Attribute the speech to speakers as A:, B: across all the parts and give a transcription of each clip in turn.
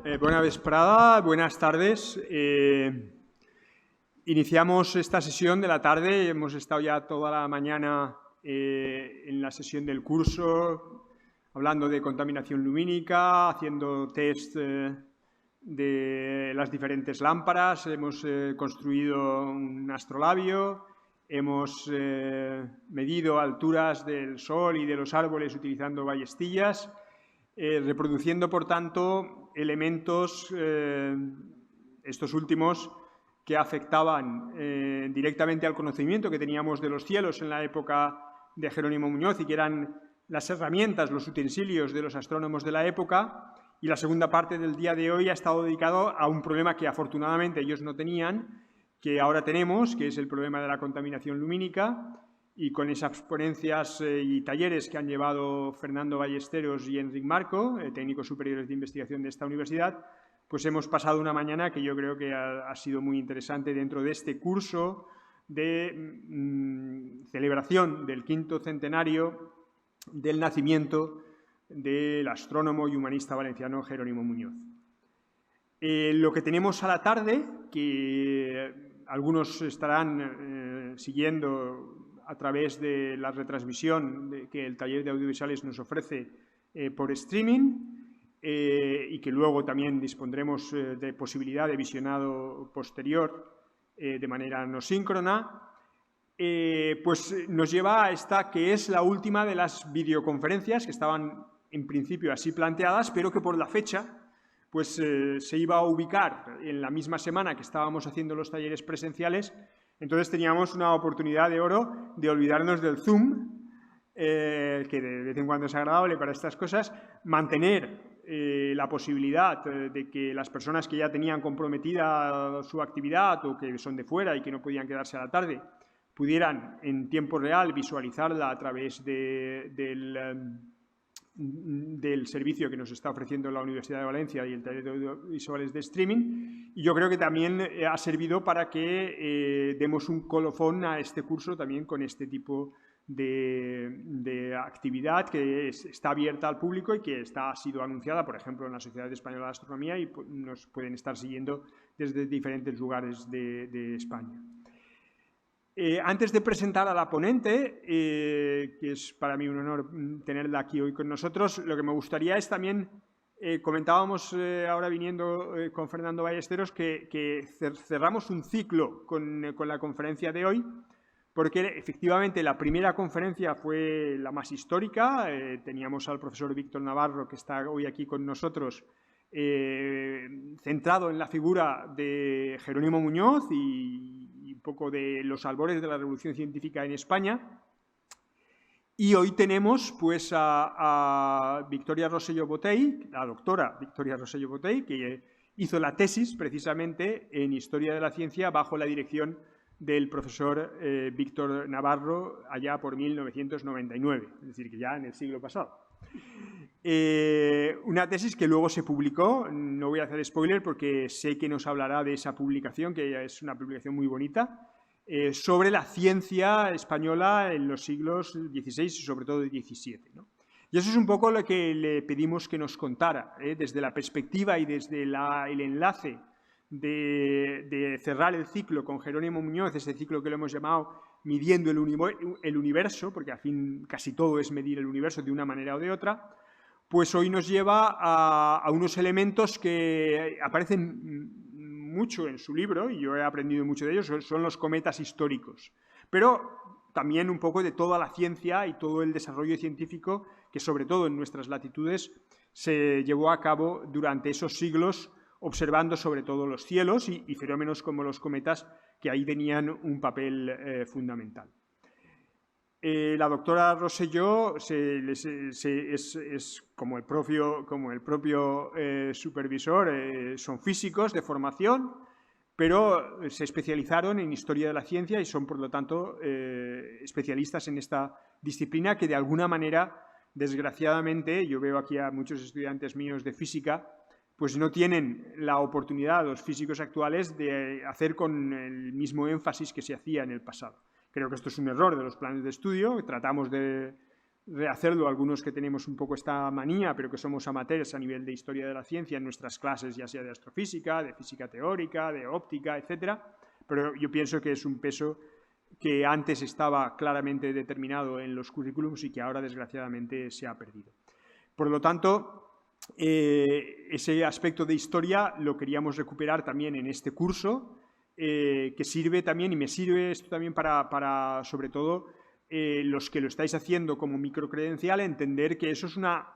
A: Buena vesprada, buenas tardes. Iniciamos esta sesión de la tarde. Hemos estado ya toda la mañana en la sesión del curso, hablando de contaminación lumínica, haciendo test de las diferentes lámparas. Hemos construido un astrolabio, hemos medido alturas del sol y de los árboles utilizando ballestillas, reproduciendo, por tanto, elementos, estos últimos, que afectaban directamente al conocimiento que teníamos de los cielos en la época de Jerónimo Muñoz y que eran las herramientas, los utensilios de los astrónomos de la época. Y la segunda parte del día de hoy ha estado dedicado a un problema que afortunadamente ellos no tenían, que ahora tenemos, que es el problema de la contaminación lumínica. Y con esas ponencias y talleres que han llevado Fernando Ballesteros y Enric Marco, técnicos superiores de investigación de esta universidad, pues hemos pasado una mañana que yo creo que ha sido muy interesante dentro de este curso de celebración del 5º centenario del nacimiento del astrónomo y humanista valenciano Jerónimo Muñoz. Lo que tenemos a la tarde, que algunos estarán siguiendo a través de la retransmisión que el taller de audiovisuales nos ofrece por streaming y que luego también dispondremos de posibilidad de visionado posterior de manera no síncrona, pues nos lleva a esta que es la última de las videoconferencias que estaban en principio así planteadas, pero que por la fecha pues se iba a ubicar en la misma semana que estábamos haciendo los talleres presenciales. Entonces teníamos una oportunidad de oro de olvidarnos del Zoom, que de vez en cuando es agradable para estas cosas, mantener la posibilidad de que las personas que ya tenían comprometida su actividad o que son de fuera y que no podían quedarse a la tarde, pudieran en tiempo real visualizarla a través del servicio que nos está ofreciendo la Universidad de Valencia y el taller de audiovisuales de streaming. Y yo creo que también ha servido para que demos un colofón a este curso también con este tipo de actividad que está abierta al público y que ha sido anunciada, por ejemplo, en la Sociedad Española de Astronomía, y nos pueden estar siguiendo desde diferentes lugares de España. Antes de presentar a la ponente, que es para mí un honor tenerla aquí hoy con nosotros, lo que me gustaría es también, comentábamos ahora viniendo con Fernando Ballesteros, que cerramos un ciclo con la conferencia de hoy, porque efectivamente la primera conferencia fue la más histórica. Teníamos al profesor Víctor Navarro, que está hoy aquí con nosotros, centrado en la figura de Jerónimo Muñoz y un poco de los albores de la revolución científica en España. Y hoy tenemos pues a Victoria Rosselló Botey, la doctora Victoria Rosselló Botey, que hizo la tesis precisamente en Historia de la Ciencia bajo la dirección del profesor Víctor Navarro allá por 1999, es decir, que ya en el siglo pasado. Una tesis que luego se publicó, no voy a hacer spoiler porque sé que nos hablará de esa publicación, que es una publicación muy bonita, sobre la ciencia española en los siglos XVI y sobre todo XVII, ¿no? Y eso es un poco lo que le pedimos que nos contara, desde la perspectiva y desde el enlace de cerrar el ciclo con Jerónimo Muñoz, ese ciclo que lo hemos llamado Midiendo el Universo, porque al fin casi todo es medir el universo de una manera o de otra. Pues hoy nos lleva a unos elementos que aparecen mucho en su libro, y yo he aprendido mucho de ellos, son los cometas históricos, pero también un poco de toda la ciencia y todo el desarrollo científico que sobre todo en nuestras latitudes se llevó a cabo durante esos siglos, observando sobre todo los cielos y fenómenos como los cometas, que ahí tenían un papel fundamental. La doctora Rosselló es como el propio supervisor, son físicos de formación, pero se especializaron en historia de la ciencia y son, por lo tanto, especialistas en esta disciplina que, de alguna manera, desgraciadamente, yo veo aquí a muchos estudiantes míos de física, pues no tienen la oportunidad, los físicos actuales, de hacer con el mismo énfasis que se hacía en el pasado. Creo que esto es un error de los planes de estudio. Tratamos de rehacerlo algunos que tenemos un poco esta manía, pero que somos amateurs a nivel de historia de la ciencia en nuestras clases, ya sea de astrofísica, de física teórica, de óptica, etcétera. Pero yo pienso que es un peso que antes estaba claramente determinado en los currículums y que ahora, desgraciadamente, se ha perdido. Por lo tanto, ese aspecto de historia lo queríamos recuperar también en este curso, que sirve también, y me sirve esto también para sobre todo, los que lo estáis haciendo como microcredencial, entender que eso es una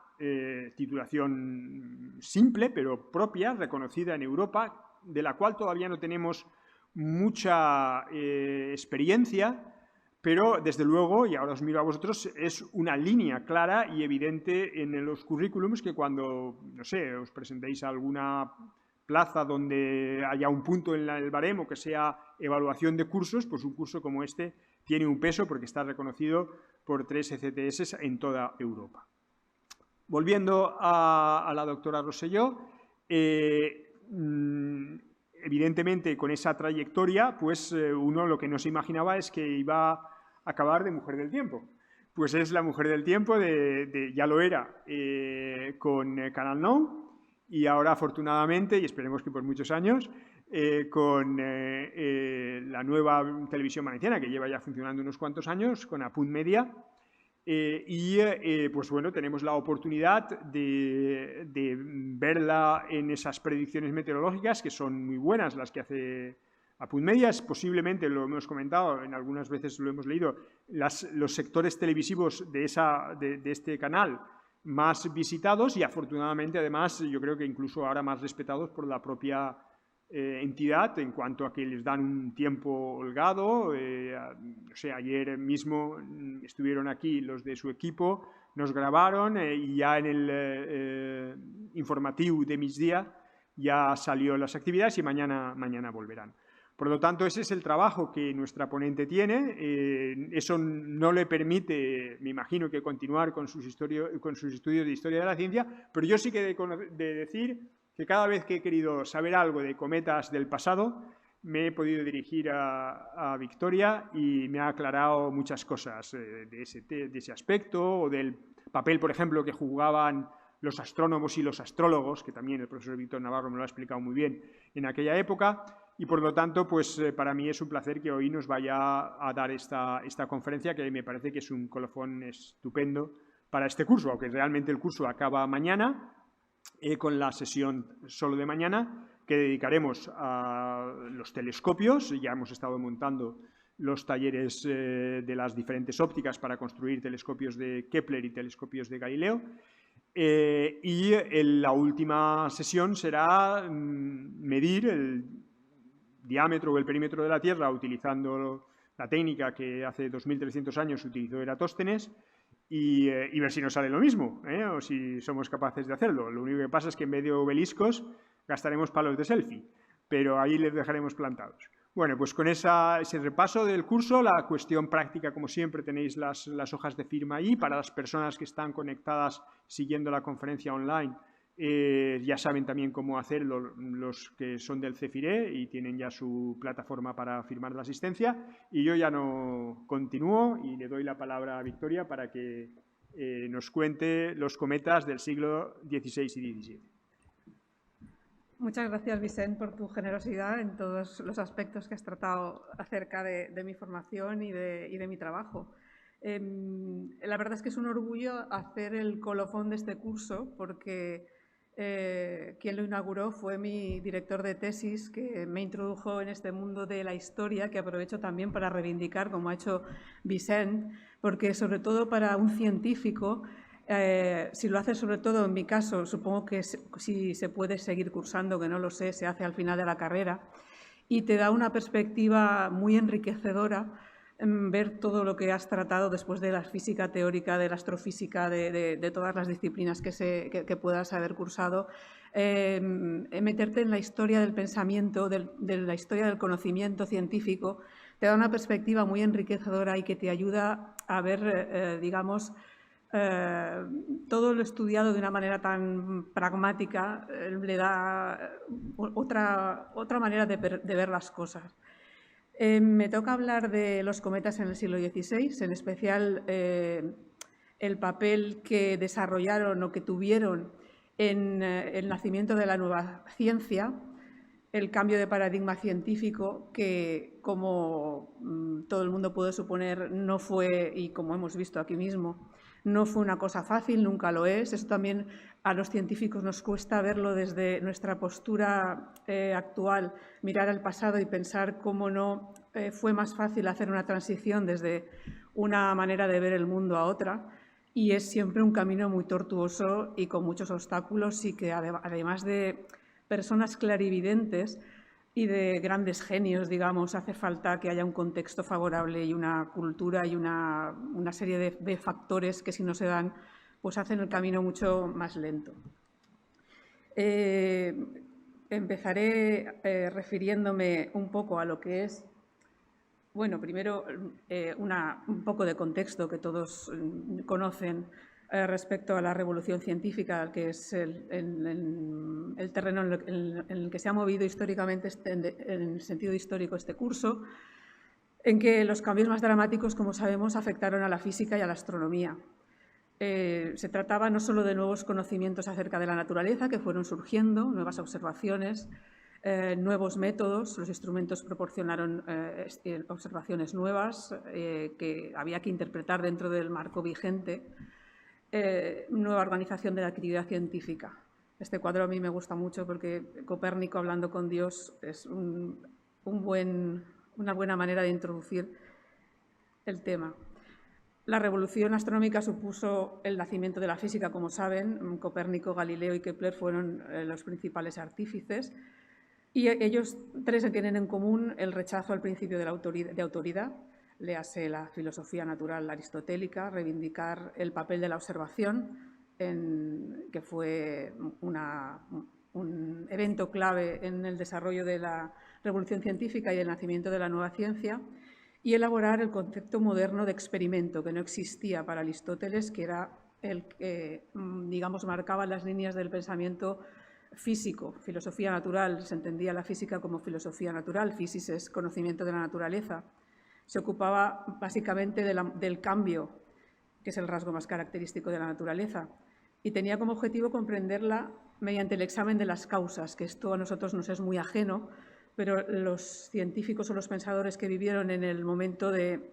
A: titulación simple, pero propia, reconocida en Europa, de la cual todavía no tenemos mucha experiencia, pero desde luego, y ahora os miro a vosotros, es una línea clara y evidente en los currículums que cuando, no sé, os presentéis a alguna plaza donde haya un punto en el baremo que sea evaluación de cursos, pues un curso como este tiene un peso porque está reconocido por 3 ECTS en toda Europa. Volviendo a la doctora Rosselló, evidentemente con esa trayectoria, pues uno lo que no se imaginaba es que iba a acabar de Mujer del Tiempo. Pues es la Mujer del Tiempo, ya lo era con Canal Nou, y ahora afortunadamente, y esperemos que por muchos años, con la nueva televisión valenciana, que lleva ya funcionando unos cuantos años, con Apunt Media, pues bueno, tenemos la oportunidad de verla en esas predicciones meteorológicas, que son muy buenas las que hace Apunt Media. Posiblemente, lo hemos comentado, en algunas veces lo hemos leído, los sectores televisivos de este canal más visitados y afortunadamente, además, yo creo que incluso ahora más respetados por la propia entidad en cuanto a que les dan un tiempo holgado. O sea, ayer mismo estuvieron aquí los de su equipo, nos grabaron y ya en el informativo de migdia ya salió las actividades y mañana volverán. Por lo tanto, ese es el trabajo que nuestra ponente tiene. Eso no le permite, me imagino, que continuar con sus estudios de historia de la ciencia, pero yo sí que de decir que cada vez que he querido saber algo de cometas del pasado, me he podido dirigir a Victoria y me ha aclarado muchas cosas de ese aspecto, o del papel, por ejemplo, que jugaban los astrónomos y los astrólogos, que también el profesor Víctor Navarro me lo ha explicado muy bien en aquella época, y por lo tanto, pues para mí es un placer que hoy nos vaya a dar esta conferencia, que me parece que es un colofón estupendo para este curso, aunque realmente el curso acaba mañana, con la sesión solo de mañana, que dedicaremos a los telescopios. Ya hemos estado montando los talleres de las diferentes ópticas para construir telescopios de Kepler y telescopios de Galileo. Y la última sesión será medir el diámetro o el perímetro de la Tierra utilizando la técnica que hace 2300 años utilizó Eratóstenes, y ver si nos sale lo mismo, o si somos capaces de hacerlo. Lo único que pasa es que en vez de obeliscos gastaremos palos de selfie, pero ahí les dejaremos plantados. Bueno, pues con ese repaso del curso, la cuestión práctica, como siempre, tenéis las hojas de firma ahí. Para las personas que están conectadas siguiendo la conferencia online, ya saben también cómo hacerlo los que son del CEFIRE y tienen ya su plataforma para firmar la asistencia. Y yo ya no continúo y le doy la palabra a Victoria para que nos cuente los cometas del siglo XVI y XVII.
B: Muchas gracias, Vicent, por tu generosidad en todos los aspectos que has tratado acerca de mi formación y de mi trabajo. La verdad es que es un orgullo hacer el colofón de este curso, porque quien lo inauguró fue mi director de tesis, que me introdujo en este mundo de la historia, que aprovecho también para reivindicar, como ha hecho Vicent, porque sobre todo para un científico, si lo hace sobre todo en mi caso, supongo que si se puede seguir cursando, que no lo sé, se hace al final de la carrera, y te da una perspectiva muy enriquecedora ver todo lo que has tratado después de la física teórica, de la astrofísica, de todas las disciplinas que puedas haber cursado, meterte en la historia del pensamiento, de la historia del conocimiento científico, te da una perspectiva muy enriquecedora y que te ayuda a ver, digamos, todo lo estudiado de una manera tan pragmática, le da otra manera de ver las cosas. Me toca hablar de los cometas en el siglo XVI, en especial el papel que desarrollaron o que tuvieron en el nacimiento de la nueva ciencia, el cambio de paradigma científico que, como todo el mundo puede suponer, no fue, y como hemos visto aquí mismo, no fue una cosa fácil, nunca lo es. Eso también a los científicos nos cuesta verlo desde nuestra postura actual, mirar al pasado y pensar cómo no fue más fácil hacer una transición desde una manera de ver el mundo a otra. Y es siempre un camino muy tortuoso y con muchos obstáculos, y que además de personas clarividentes y de grandes genios, digamos, hace falta que haya un contexto favorable y una cultura y una serie de factores que, si no se dan, pues hacen el camino mucho más lento. Empezaré refiriéndome un poco a lo que es, bueno, primero un poco de contexto que todos conocen respecto a la revolución científica, que es el terreno en el que se ha movido históricamente, en el sentido histórico, este curso, en que los cambios más dramáticos, como sabemos, afectaron a la física y a la astronomía. Se trataba no solo de nuevos conocimientos acerca de la naturaleza que fueron surgiendo, nuevas observaciones, nuevos métodos. Los instrumentos proporcionaron observaciones nuevas que había que interpretar dentro del marco vigente. Nueva organización de la actividad científica. Este cuadro a mí me gusta mucho porque Copérnico hablando con Dios es una buena manera de introducir el tema. La revolución astronómica supuso el nacimiento de la física, como saben. Copérnico, Galileo y Kepler fueron los principales artífices, y ellos tres tienen en común el rechazo al principio de autoridad, léase la filosofía natural aristotélica, reivindicar el papel de la observación, que fue un evento clave en el desarrollo de la revolución científica y el nacimiento de la nueva ciencia, y elaborar el concepto moderno de experimento, que no existía para Aristóteles, que era el que, digamos, marcaba las líneas del pensamiento físico. Filosofía natural, se entendía la física como filosofía natural, physis es conocimiento de la naturaleza. Se ocupaba básicamente del cambio, que es el rasgo más característico de la naturaleza, y tenía como objetivo comprenderla mediante el examen de las causas, que esto a nosotros nos es muy ajeno, pero los científicos o los pensadores que vivieron en el momento de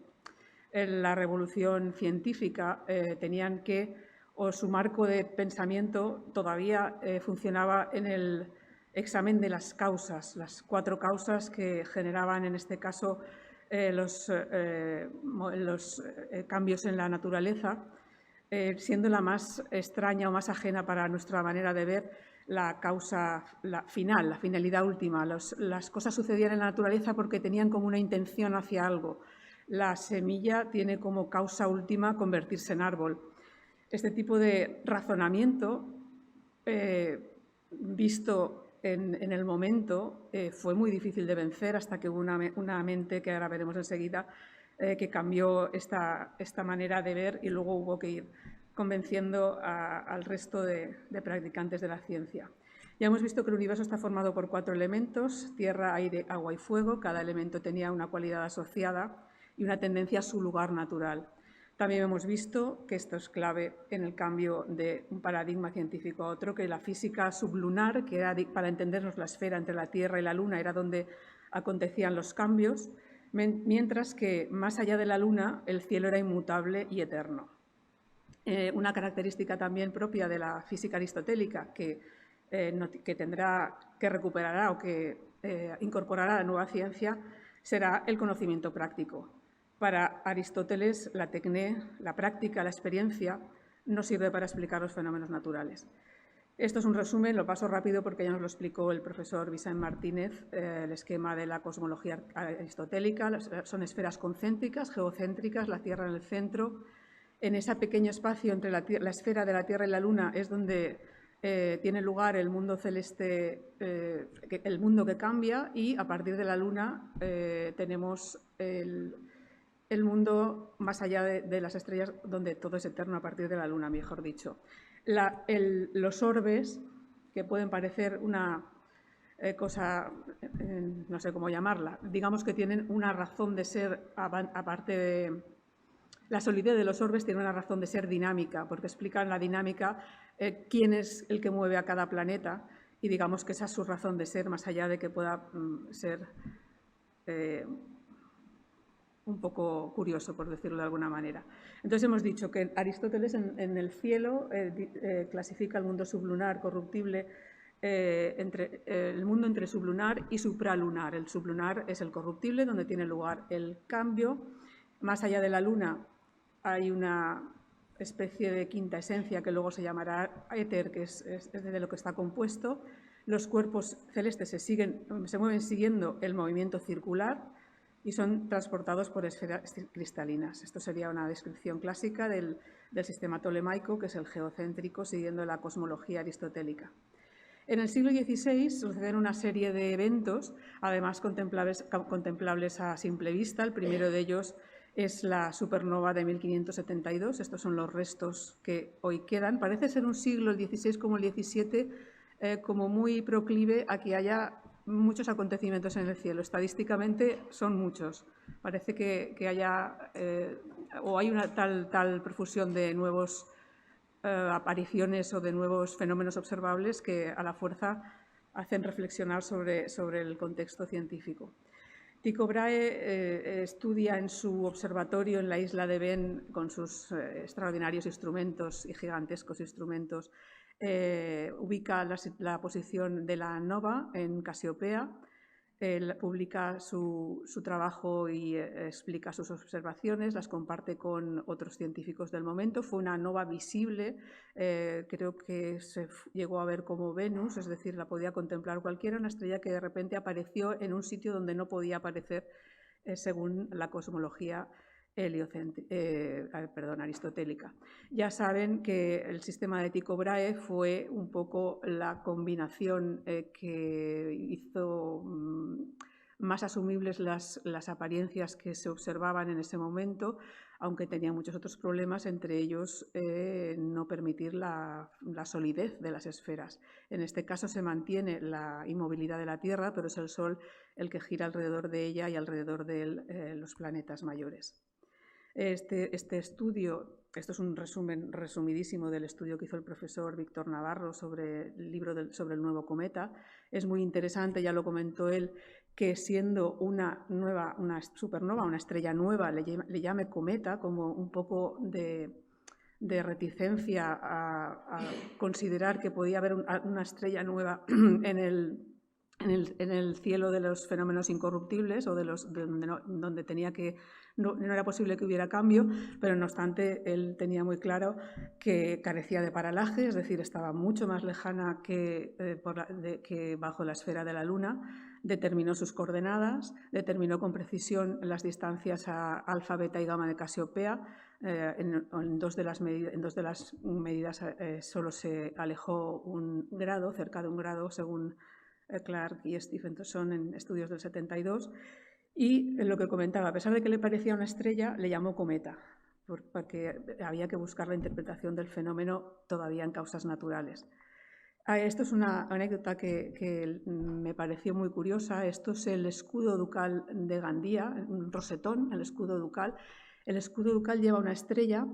B: la revolución científica tenían que, o su marco de pensamiento todavía funcionaba en el examen de las causas, las 4 causas que generaban en este caso los cambios en la naturaleza, siendo la más extraña o más ajena para nuestra manera de ver la causa final, la finalidad última. Las cosas sucedían en la naturaleza porque tenían como una intención hacia algo. La semilla tiene como causa última convertirse en árbol. Este tipo de razonamiento, visto en el momento, fue muy difícil de vencer hasta que hubo una mente, que ahora veremos enseguida, que cambió esta manera de ver, y luego hubo que ir convenciendo al resto de practicantes de la ciencia. Ya hemos visto que el universo está formado por 4 elementos: tierra, aire, agua y fuego. Cada elemento tenía una cualidad asociada y una tendencia a su lugar natural. También hemos visto, que esto es clave en el cambio de un paradigma científico a otro, que la física sublunar, que era para entendernos la esfera entre la Tierra y la Luna, era donde acontecían los cambios, mientras que más allá de la Luna el cielo era inmutable y eterno. Una característica también propia de la física aristotélica, que recuperará o que incorporará la nueva ciencia, será el conocimiento práctico. Para Aristóteles, la tecné, la práctica, la experiencia, no sirve para explicar los fenómenos naturales. Esto es un resumen, lo paso rápido porque ya nos lo explicó el profesor Vicent Martínez, el esquema de la cosmología aristotélica. Son esferas concéntricas, geocéntricas, la Tierra en el centro. En ese pequeño espacio entre la esfera de la Tierra y la Luna es donde tiene lugar el mundo celeste, el mundo que cambia, y a partir de la Luna tenemos el mundo más allá de las estrellas, donde todo es eterno a partir de la Luna, mejor dicho. Los orbes, que pueden parecer una cosa, no sé cómo llamarla, digamos que tienen una razón de ser aparte La solidez de los orbes tiene una razón de ser dinámica, porque explican la dinámica, quién es el que mueve a cada planeta, y digamos que esa es su razón de ser, más allá de que pueda ser un poco curioso, por decirlo de alguna manera. Entonces hemos dicho que Aristóteles en el cielo clasifica el mundo sublunar corruptible, el mundo entre sublunar y supralunar. El sublunar es el corruptible, donde tiene lugar el cambio. Más allá de la luna hay una especie de quinta esencia que luego se llamará éter, que es de lo que está compuesto. Los cuerpos celestes se mueven siguiendo el movimiento circular y son transportados por esferas cristalinas. Esto sería una descripción clásica del sistema tolemaico, que es el geocéntrico, siguiendo la cosmología aristotélica. En el siglo XVI suceden una serie de eventos, además contemplables a simple vista. El primero de ellos es la supernova de 1572. Estos son los restos que hoy quedan. Parece ser un siglo, el XVI como el XVII, como muy proclive a que haya muchos acontecimientos en el cielo. Estadísticamente son muchos. Parece que haya o hay una tal profusión de nuevos apariciones o de nuevos fenómenos observables que a la fuerza hacen reflexionar sobre el contexto científico. Tycho Brahe estudia en su observatorio en la isla de Ven, con sus extraordinarios instrumentos y gigantescos instrumentos, ubica la posición de la nova en Casiopea, publica su trabajo y explica sus observaciones, las comparte con otros científicos del momento. Fue una nova visible, creo que se llegó a ver como Venus, es decir, la podía contemplar cualquiera, una estrella que de repente apareció en un sitio donde no podía aparecer según la cosmología aristotélica. Ya saben que el sistema de Tycho Brahe fue un poco la combinación que hizo más asumibles las apariencias que se observaban en ese momento, aunque tenía muchos otros problemas, entre ellos no permitir la solidez de las esferas. En este caso se mantiene la inmovilidad de la Tierra, pero es el Sol el que gira alrededor de ella y alrededor de los planetas mayores. Este estudio, esto es un resumen resumidísimo del estudio que hizo el profesor Víctor Navarro sobre el libro sobre el nuevo cometa. Es muy interesante, ya lo comentó él, que siendo una supernova, una estrella nueva, le llame cometa, como un poco de reticencia a considerar que podía haber una estrella nueva en el cielo de los fenómenos incorruptibles o donde tenía que no era posible que hubiera cambio, pero no obstante él tenía muy claro que carecía de paralaje, es decir, estaba mucho más lejana que bajo la esfera de la Luna. Determinó sus coordenadas, determinó con precisión las distancias a alfa, beta y gamma de Casiopea. En dos de las medidas solo se alejó un grado, cerca de un grado, según Clark y Stephenson en estudios del 72, y lo que comentaba, a pesar de que le parecía una estrella, le llamó cometa, porque había que buscar la interpretación del fenómeno todavía en causas naturales. Esto es una anécdota que me pareció muy curiosa. Esto es el escudo ducal de Gandía, un rosetón, el escudo ducal. El escudo ducal lleva una estrella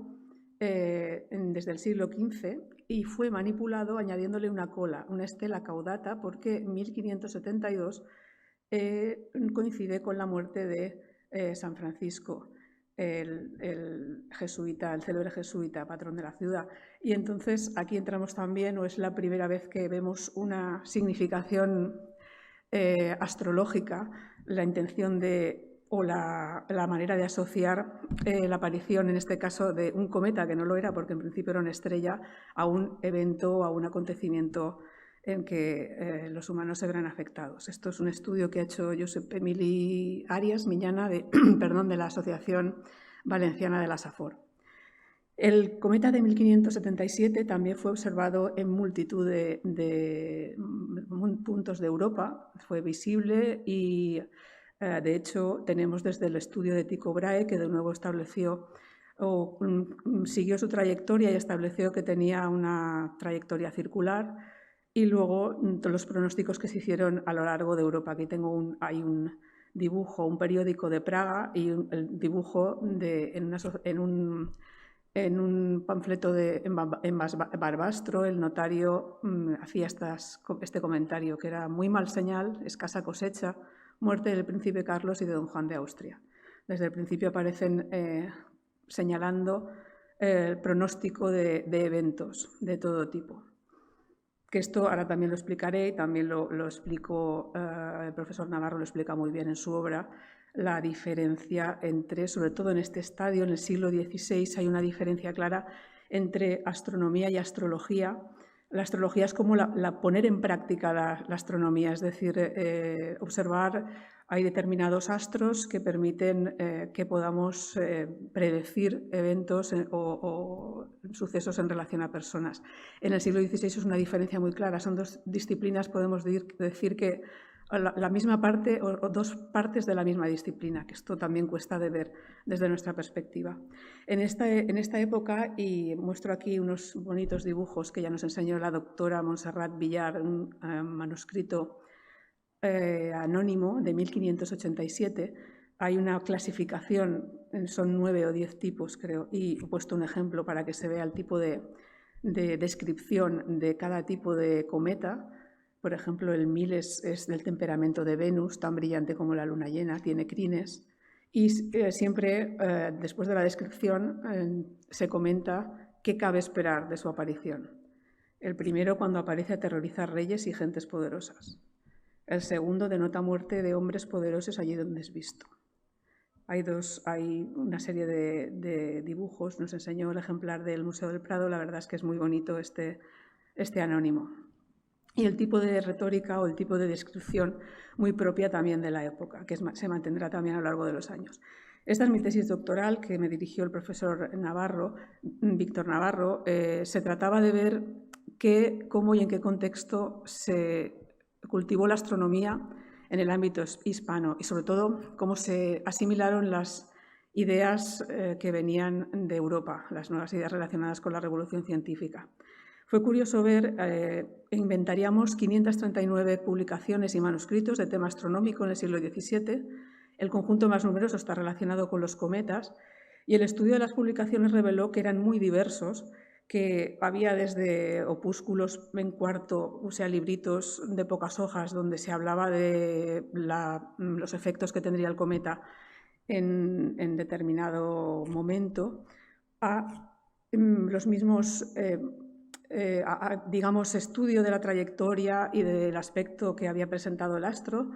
B: desde el siglo XV y fue manipulado añadiéndole una cola, una estela caudata, porque en 1572 coincide con la muerte de San Francisco, el jesuita, el célebre jesuita, patrón de la ciudad. Y entonces aquí entramos también, o es la primera vez que vemos una significación astrológica, la intención o la manera de asociar la aparición, en este caso, de un cometa, que no lo era porque en principio era una estrella, a un evento, a un acontecimiento en que los humanos se verán afectados. Esto es un estudio que ha hecho Josep Emili Arias Miñana de la Asociación Valenciana de la Safor. El cometa de 1577 también fue observado en multitud de puntos de Europa, fue visible y de hecho tenemos desde el estudio de Tycho Brahe, que de nuevo siguió su trayectoria y estableció que tenía una trayectoria circular, y luego los pronósticos que se hicieron a lo largo de Europa. Aquí hay un dibujo un periódico de Praga y el dibujo en un panfleto en Barbastro. El notario hacía este comentario, que era: muy mal señal, escasa cosecha, muerte del príncipe Carlos y de don Juan de Austria. Desde el principio aparecen señalando el pronóstico de eventos de todo tipo. Que esto ahora también lo explicaré y también lo explicó el profesor Navarro, lo explica muy bien en su obra, la diferencia entre, sobre todo en este estadio, en el siglo XVI, hay una diferencia clara entre astronomía y astrología. La astrología es como poner en práctica la astronomía, es decir, observar, hay determinados astros que permiten que podamos predecir eventos o sucesos en relación a personas. En el siglo XVI es una diferencia muy clara, son dos disciplinas, podemos decir que la misma parte o dos partes de la misma disciplina, que esto también cuesta de ver desde nuestra perspectiva. En esta época, y muestro aquí unos bonitos dibujos que ya nos enseñó la doctora Montserrat Villar, un manuscrito anónimo de 1587, hay una clasificación, son 9 o 10 tipos creo, y he puesto un ejemplo para que se vea el tipo de descripción de cada tipo de cometa. Por ejemplo, el 1000 es del temperamento de Venus, tan brillante como la luna llena, tiene crines, y siempre después de la descripción se comenta qué cabe esperar de su aparición. El primero, cuando aparece, aterroriza a reyes y gentes poderosas. El segundo, denota muerte de hombres poderosos allí donde es visto. Hay una serie de dibujos, nos enseñó el ejemplar del Museo del Prado, la verdad es que es muy bonito este anónimo. Y el tipo de retórica o el tipo de descripción muy propia también de la época, que se mantendrá también a lo largo de los años. Esta es mi tesis doctoral que me dirigió el profesor Navarro, Víctor Navarro. Se trataba de ver cómo y en qué contexto se cultivó la astronomía en el ámbito hispano y sobre todo cómo se asimilaron las ideas que venían de Europa, las nuevas ideas relacionadas con la revolución científica. Fue curioso ver, inventariamos 539 publicaciones y manuscritos de tema astronómico en el siglo XVII. El conjunto más numeroso está relacionado con los cometas y el estudio de las publicaciones reveló que eran muy diversos, que había desde opúsculos en cuarto, o sea, libritos de pocas hojas donde se hablaba de los efectos que tendría el cometa en determinado momento, a los mismos digamos, estudio de la trayectoria y del aspecto que había presentado el astro,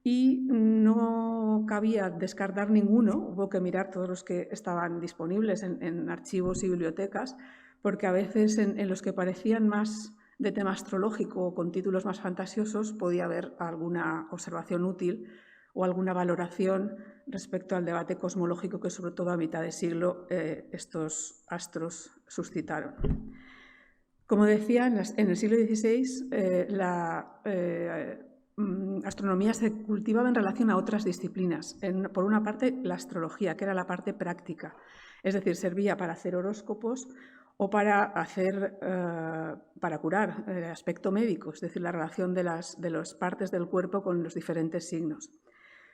B: y no cabía descartar ninguno, hubo que mirar todos los que estaban disponibles en archivos y bibliotecas, porque a veces en los que parecían más de tema astrológico o con títulos más fantasiosos podía haber alguna observación útil o alguna valoración respecto al debate cosmológico que sobre todo a mitad de siglo estos astros suscitaron. Como decía, en el siglo XVI la astronomía se cultivaba en relación a otras disciplinas. Por una parte, la astrología, que era la parte práctica, es decir, servía para hacer horóscopos o para curar el aspecto médico, es decir, la relación de las partes del cuerpo con los diferentes signos.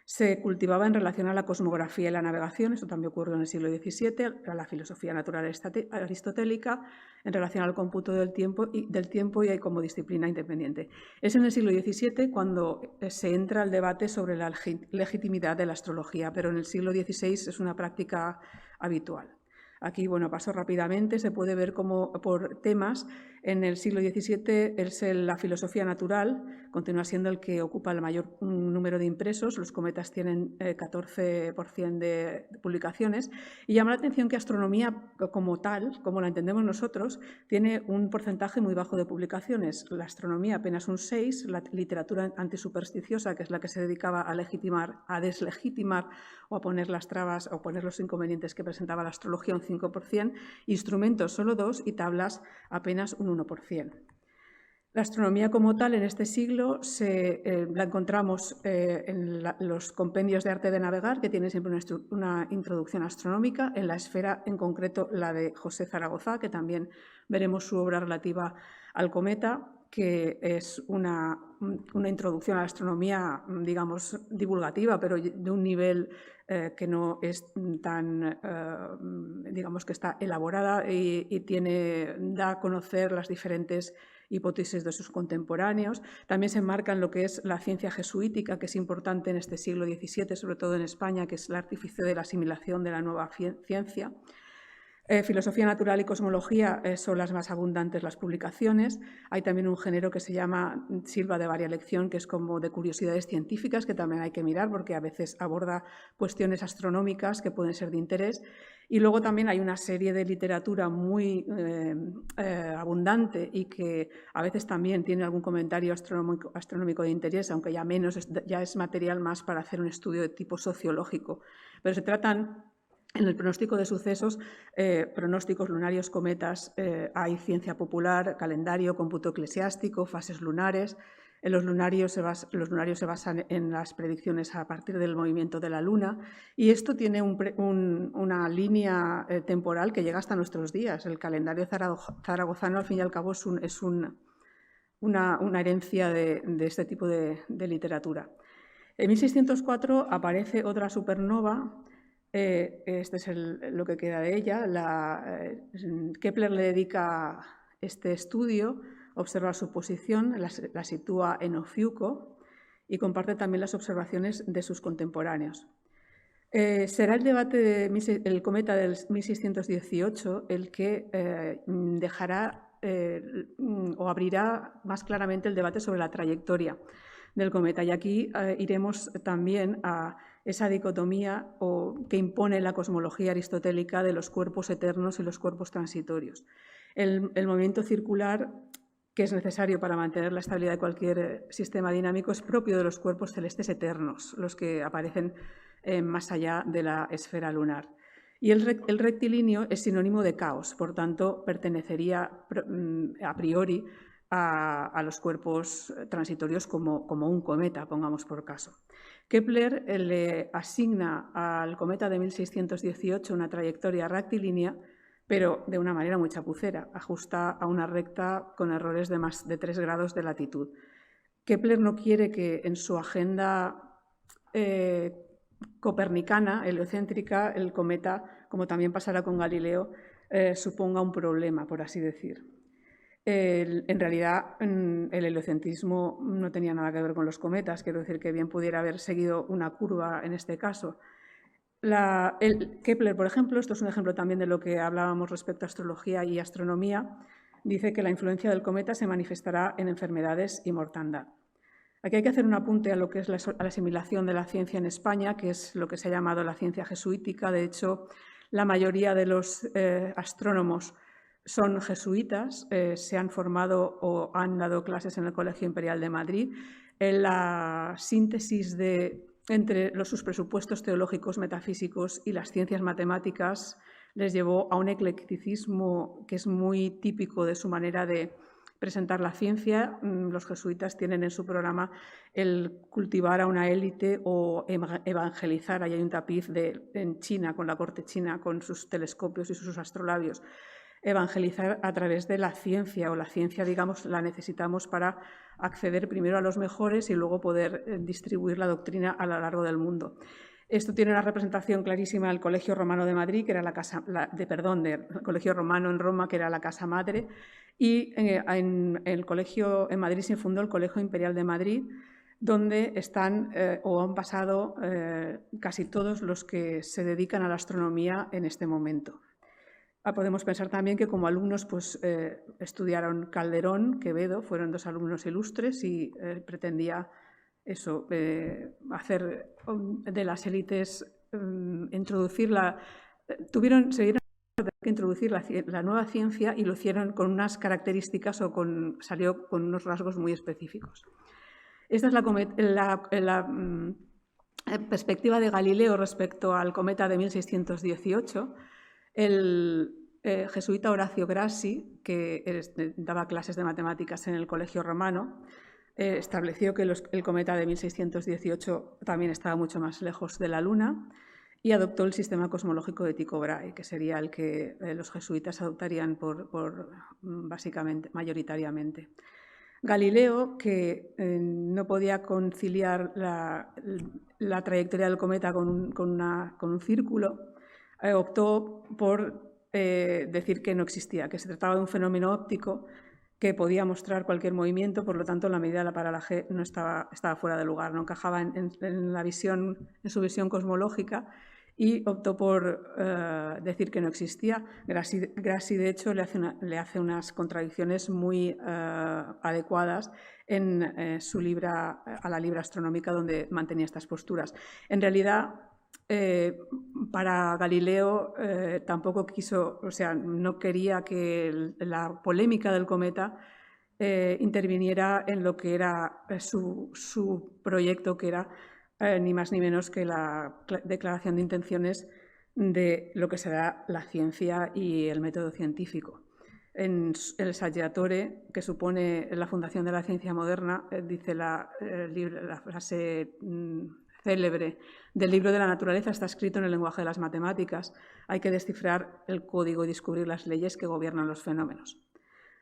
B: Se cultivaba en relación a la cosmografía y la navegación, esto también ocurrió en el siglo XVII, a la filosofía natural aristotélica, en relación al cómputo del tiempo y como disciplina independiente. Es en el siglo XVII cuando se entra al debate sobre la legitimidad de la astrología, pero en el siglo XVI es una práctica habitual. Aquí, bueno, paso rápidamente, se puede ver cómo por temas en el siglo XVII es la filosofía natural, continúa siendo el que ocupa el mayor número de impresos, los cometas tienen 14% de publicaciones, y llama la atención que astronomía como tal, como la entendemos nosotros, tiene un porcentaje muy bajo de publicaciones. La astronomía apenas un 6%, la literatura antisupersticiosa, que es la que se dedicaba a deslegitimar o a poner las trabas o poner los inconvenientes que presentaba la astrología, un 5%, instrumentos solo 2% y tablas apenas un 1%. La astronomía como tal en este siglo la encontramos en los compendios de arte de navegar, que tienen siempre una introducción astronómica, en la esfera, en concreto la de José Zaragoza, que también veremos su obra relativa al cometa, que es una introducción a la astronomía, digamos, divulgativa, pero de un nivel que no es tan, digamos, que está elaborada y da a conocer las diferentes hipótesis de sus contemporáneos. También se enmarca en lo que es la ciencia jesuítica, que es importante en este siglo XVII, sobre todo en España, que es el artífice de la asimilación de la nueva ciencia. Filosofía natural y cosmología son las más abundantes las publicaciones. Hay también un género que se llama Silva de varia lección, que es como de curiosidades científicas, que también hay que mirar porque a veces aborda cuestiones astronómicas que pueden ser de interés. Y luego también hay una serie de literatura muy abundante y que a veces también tiene algún comentario astronómico de interés, aunque ya menos, ya es material más para hacer un estudio de tipo sociológico. Pero se tratan... En el pronóstico de sucesos, pronósticos lunarios, cometas, hay ciencia popular, calendario, cómputo eclesiástico, fases lunares. Los lunarios se basan en las predicciones a partir del movimiento de la Luna y esto tiene una línea temporal que llega hasta nuestros días. El calendario zaragozano, al fin y al cabo, es una herencia de este tipo de literatura. En 1604 aparece otra supernova. Este es lo que queda de ella. Kepler le dedica este estudio, observa su posición, la sitúa en Ofiuco y comparte también las observaciones de sus contemporáneos. Será el debate del cometa del 1618 el que dejará o abrirá más claramente el debate sobre la trayectoria del cometa. Y aquí iremos también a esa dicotomía que impone la cosmología aristotélica de los cuerpos eternos y los cuerpos transitorios. El movimiento circular, que es necesario para mantener la estabilidad de cualquier sistema dinámico, es propio de los cuerpos celestes eternos, los que aparecen más allá de la esfera lunar. Y el rectilíneo es sinónimo de caos, por tanto, pertenecería a priori a los cuerpos transitorios como un cometa, pongamos por caso. Kepler le asigna al cometa de 1618 una trayectoria rectilínea, pero de una manera muy chapucera, ajusta a una recta con errores de más de 3 grados de latitud. Kepler no quiere que en su agenda copernicana, heliocéntrica, el cometa, como también pasará con Galileo, suponga un problema, por así decir. En realidad, el heliocentrismo no tenía nada que ver con los cometas, quiero decir que bien pudiera haber seguido una curva en este caso. Kepler, por ejemplo, esto es un ejemplo también de lo que hablábamos respecto a astrología y astronomía, dice que la influencia del cometa se manifestará en enfermedades y mortandad. Aquí hay que hacer un apunte a lo que es la asimilación de la ciencia en España, que es lo que se ha llamado la ciencia jesuítica. De hecho, la mayoría de los astrónomos son jesuitas, se han formado o han dado clases en el Colegio Imperial de Madrid. En la síntesis entre sus presupuestos teológicos, metafísicos y las ciencias matemáticas les llevó a un eclecticismo que es muy típico de su manera de presentar la ciencia. Los jesuitas tienen en su programa el cultivar a una élite o evangelizar. Ahí hay un tapiz en China, con la corte china, con sus telescopios y sus astrolabios. Evangelizar a través de la ciencia, o la ciencia, digamos, la necesitamos para acceder primero a los mejores y luego poder distribuir la doctrina a lo largo del mundo. Esto tiene una representación clarísima del Colegio Romano de Madrid, que era del Colegio Romano en Roma, que era la casa madre, y en Madrid se fundó el Colegio Imperial de Madrid, donde están o han pasado casi todos los que se dedican a la astronomía en este momento. Podemos pensar también que como alumnos estudiaron Calderón, Quevedo, fueron 2 alumnos ilustres y pretendía eso, hacer de las élites, se dieron que introducir la nueva ciencia y lo hicieron con unas características salió con unos rasgos muy específicos. Esta es la perspectiva de Galileo respecto al cometa de 1618. El jesuita Horacio Grassi, que daba clases de matemáticas en el Colegio Romano, estableció que el cometa de 1618 también estaba mucho más lejos de la Luna y adoptó el sistema cosmológico de Tycho Brahe, que sería el que los jesuitas adoptarían básicamente, mayoritariamente. Galileo, que no podía conciliar la trayectoria del cometa con un círculo, optó por decir que no existía, que se trataba de un fenómeno óptico que podía mostrar cualquier movimiento, por lo tanto la medida del paralaje no estaba fuera de lugar, no encajaba en su visión cosmológica, y optó por decir que no existía. Grassi, de hecho, le hace unas contradicciones muy adecuadas en a la libra astronómica, donde mantenía estas posturas. En realidad, para Galileo tampoco quiso, o sea, no quería que la polémica del cometa interviniera en lo que era su proyecto, que era ni más ni menos que la declaración de intenciones de lo que será la ciencia y el método científico. En el Saggiatore, que supone la fundación de la ciencia moderna, dice la frase célebre del libro de la naturaleza: está escrito en el lenguaje de las matemáticas, hay que descifrar el código y descubrir las leyes que gobiernan los fenómenos.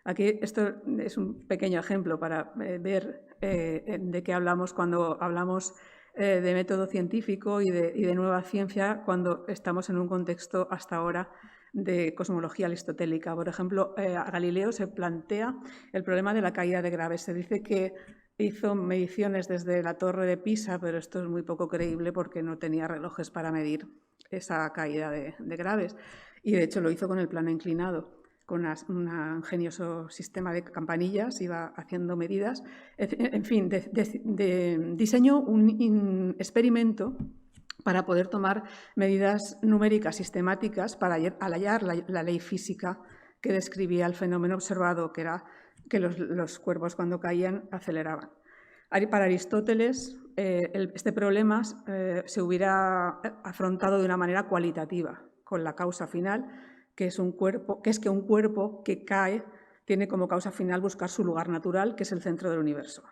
B: Aquí esto es un pequeño ejemplo para ver de qué hablamos cuando hablamos de método científico y de nueva ciencia, cuando estamos en un contexto hasta ahora de cosmología aristotélica. Por ejemplo, a Galileo se plantea el problema de la caída de graves. Se dice que hizo mediciones desde la torre de Pisa, pero esto es muy poco creíble porque no tenía relojes para medir esa caída de graves. Y de hecho lo hizo con el plano inclinado, con un ingenioso sistema de campanillas, iba haciendo medidas. En fin, diseñó un experimento para poder tomar medidas numéricas sistemáticas para hallar la ley física que describía el fenómeno observado, que era que los cuerpos cuando caían aceleraban. Para Aristóteles, este problema se hubiera afrontado de una manera cualitativa, con la causa final, que es que un cuerpo que cae tiene como causa final buscar su lugar natural, que es el centro del universo.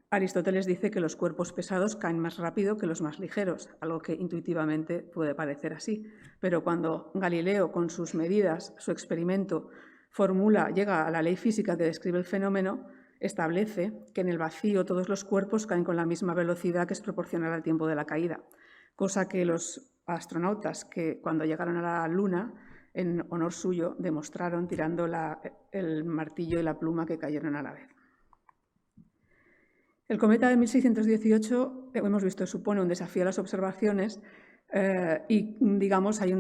B: Aristóteles dice que los cuerpos pesados caen más rápido que los más ligeros, algo que intuitivamente puede parecer así. Pero cuando Galileo, con sus medidas, su experimento, llega a la ley física que describe el fenómeno, establece que en el vacío todos los cuerpos caen con la misma velocidad, que es proporcional al tiempo de la caída, cosa que los astronautas que cuando llegaron a la Luna, en honor suyo, demostraron tirando el martillo y la pluma, que cayeron a la vez. El cometa de 1618, hemos visto, supone un desafío a las observaciones y, digamos, hay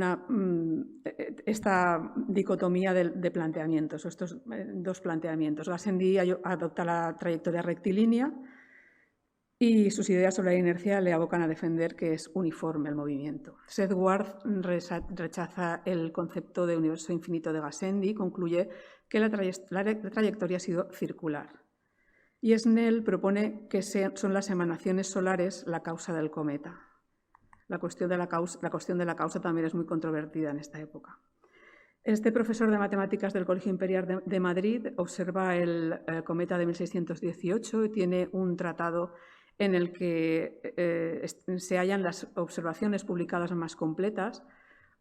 B: esta dicotomía de planteamientos, estos dos planteamientos. Gassendi adopta la trayectoria rectilínea y sus ideas sobre la inercia le abocan a defender que es uniforme el movimiento. Seth Ward rechaza el concepto de universo infinito de Gassendi y concluye que la trayectoria ha sido circular. Y Snell propone que son las emanaciones solares la causa del cometa. La cuestión de la causa también es muy controvertida en esta época. Este profesor de matemáticas del Colegio Imperial de Madrid observa el cometa de 1618 y tiene un tratado en el que se hallan las observaciones publicadas más completas.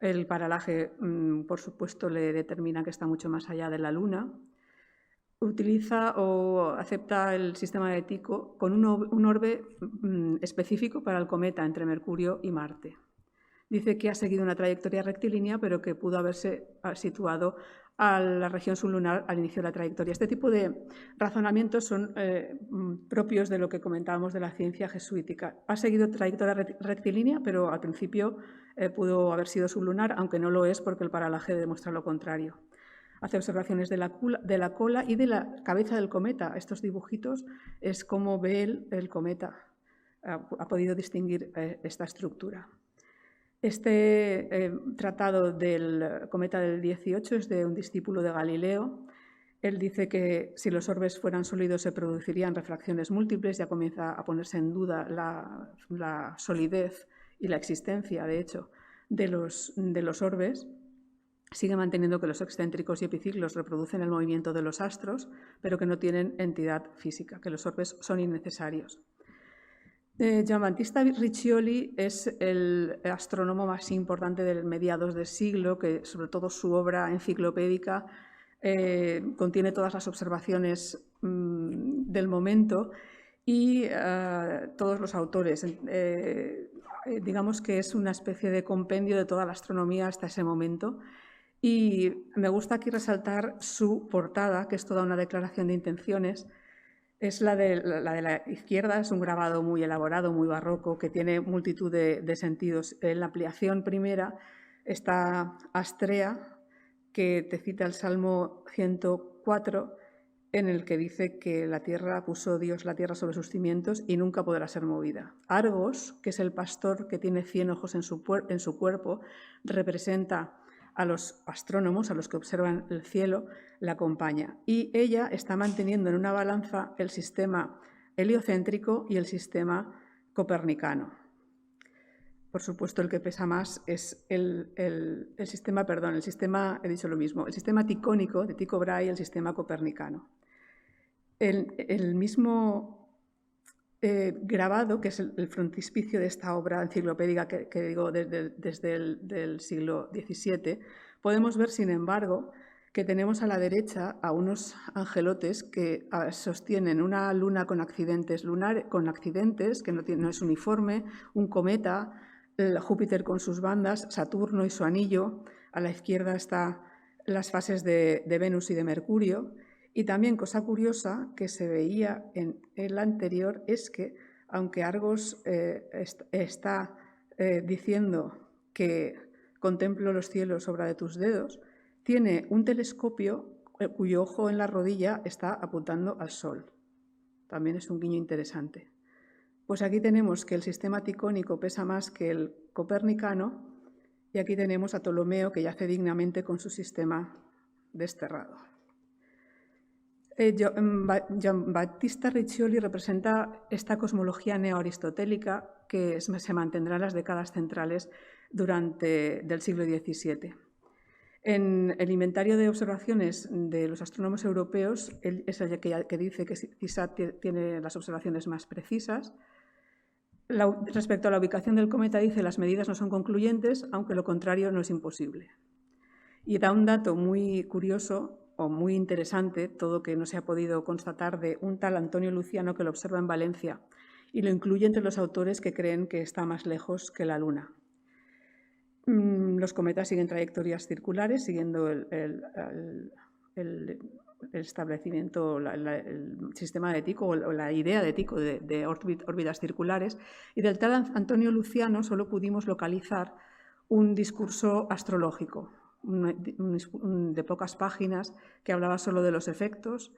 B: El paralaje, por supuesto, le determina que está mucho más allá de la Luna. Utiliza o acepta el sistema de Tycho con un orbe específico para el cometa entre Mercurio y Marte. Dice que ha seguido una trayectoria rectilínea, pero que pudo haberse situado a la región sublunar al inicio de la trayectoria. Este tipo de razonamientos son propios de lo que comentábamos de la ciencia jesuítica. Ha seguido trayectoria rectilínea, pero al principio pudo haber sido sublunar, aunque no lo es porque el paralaje demuestra lo contrario. Hace observaciones de la cola y de la cabeza del cometa. Estos dibujitos es como ve el cometa. Ha podido distinguir esta estructura. Este tratado del cometa del 18 es de un discípulo de Galileo. Él dice que si los orbes fueran sólidos se producirían refracciones múltiples. Ya comienza a ponerse en duda la solidez y la existencia, de hecho, de los orbes. Sigue manteniendo que los excéntricos y epiciclos reproducen el movimiento de los astros, pero que no tienen entidad física, que los orbes son innecesarios. Giambattista Riccioli es el astrónomo más importante de mediados del siglo, que sobre todo su obra enciclopédica contiene todas las observaciones del momento y todos los autores. Digamos que es una especie de compendio de toda la astronomía hasta ese momento. Y me gusta aquí resaltar su portada, que es toda una declaración de intenciones. Es la de la izquierda, es un grabado muy elaborado, muy barroco, que tiene multitud de sentidos. En la ampliación primera está Astrea, que te cita el Salmo 104, en el que dice que la tierra puso Dios la tierra sobre sus cimientos y nunca podrá ser movida. Argos, que es el pastor que tiene 100 ojos en su cuerpo, representa a los astrónomos, a los que observan el cielo, la acompaña. Y ella está manteniendo en una balanza el sistema heliocéntrico y el sistema copernicano. Por supuesto, el que pesa más es el sistema ticónico de Tycho Brahe y el sistema copernicano. El mismo grabado, que es el frontispicio de esta obra enciclopédica que digo desde el siglo XVII, podemos ver, sin embargo, que tenemos a la derecha a unos angelotes que sostienen una luna con accidentes, que no es uniforme, un cometa, Júpiter con sus bandas, Saturno y su anillo. A la izquierda están las fases de Venus y de Mercurio. Y también, cosa curiosa que se veía en el anterior, es que, aunque Argos está diciendo que contemplo los cielos obra de tus dedos, tiene un telescopio cuyo ojo en la rodilla está apuntando al Sol. También es un guiño interesante. Pues aquí tenemos que el sistema ticónico pesa más que el copernicano, y aquí tenemos a Ptolomeo, que yace dignamente con su sistema desterrado. Giambattista Riccioli representa esta cosmología neoaristotélica que se mantendrá en las décadas centrales del siglo XVII. En el inventario de observaciones de los astrónomos europeos, él es el que dice que CISAT tiene las observaciones más precisas. Respecto a la ubicación del cometa, dice que las medidas no son concluyentes, aunque lo contrario no es imposible. Y da un dato muy curioso o muy interesante, todo que no se ha podido constatar, de un tal Antonio Luciano que lo observa en Valencia y lo incluye entre los autores que creen que está más lejos que la Luna. Los cometas siguen trayectorias circulares, siguiendo el establecimiento, el sistema de Tycho o la idea de Tycho de órbitas circulares, y del tal Antonio Luciano solo pudimos localizar un discurso astrológico de pocas páginas que hablaba solo de los efectos,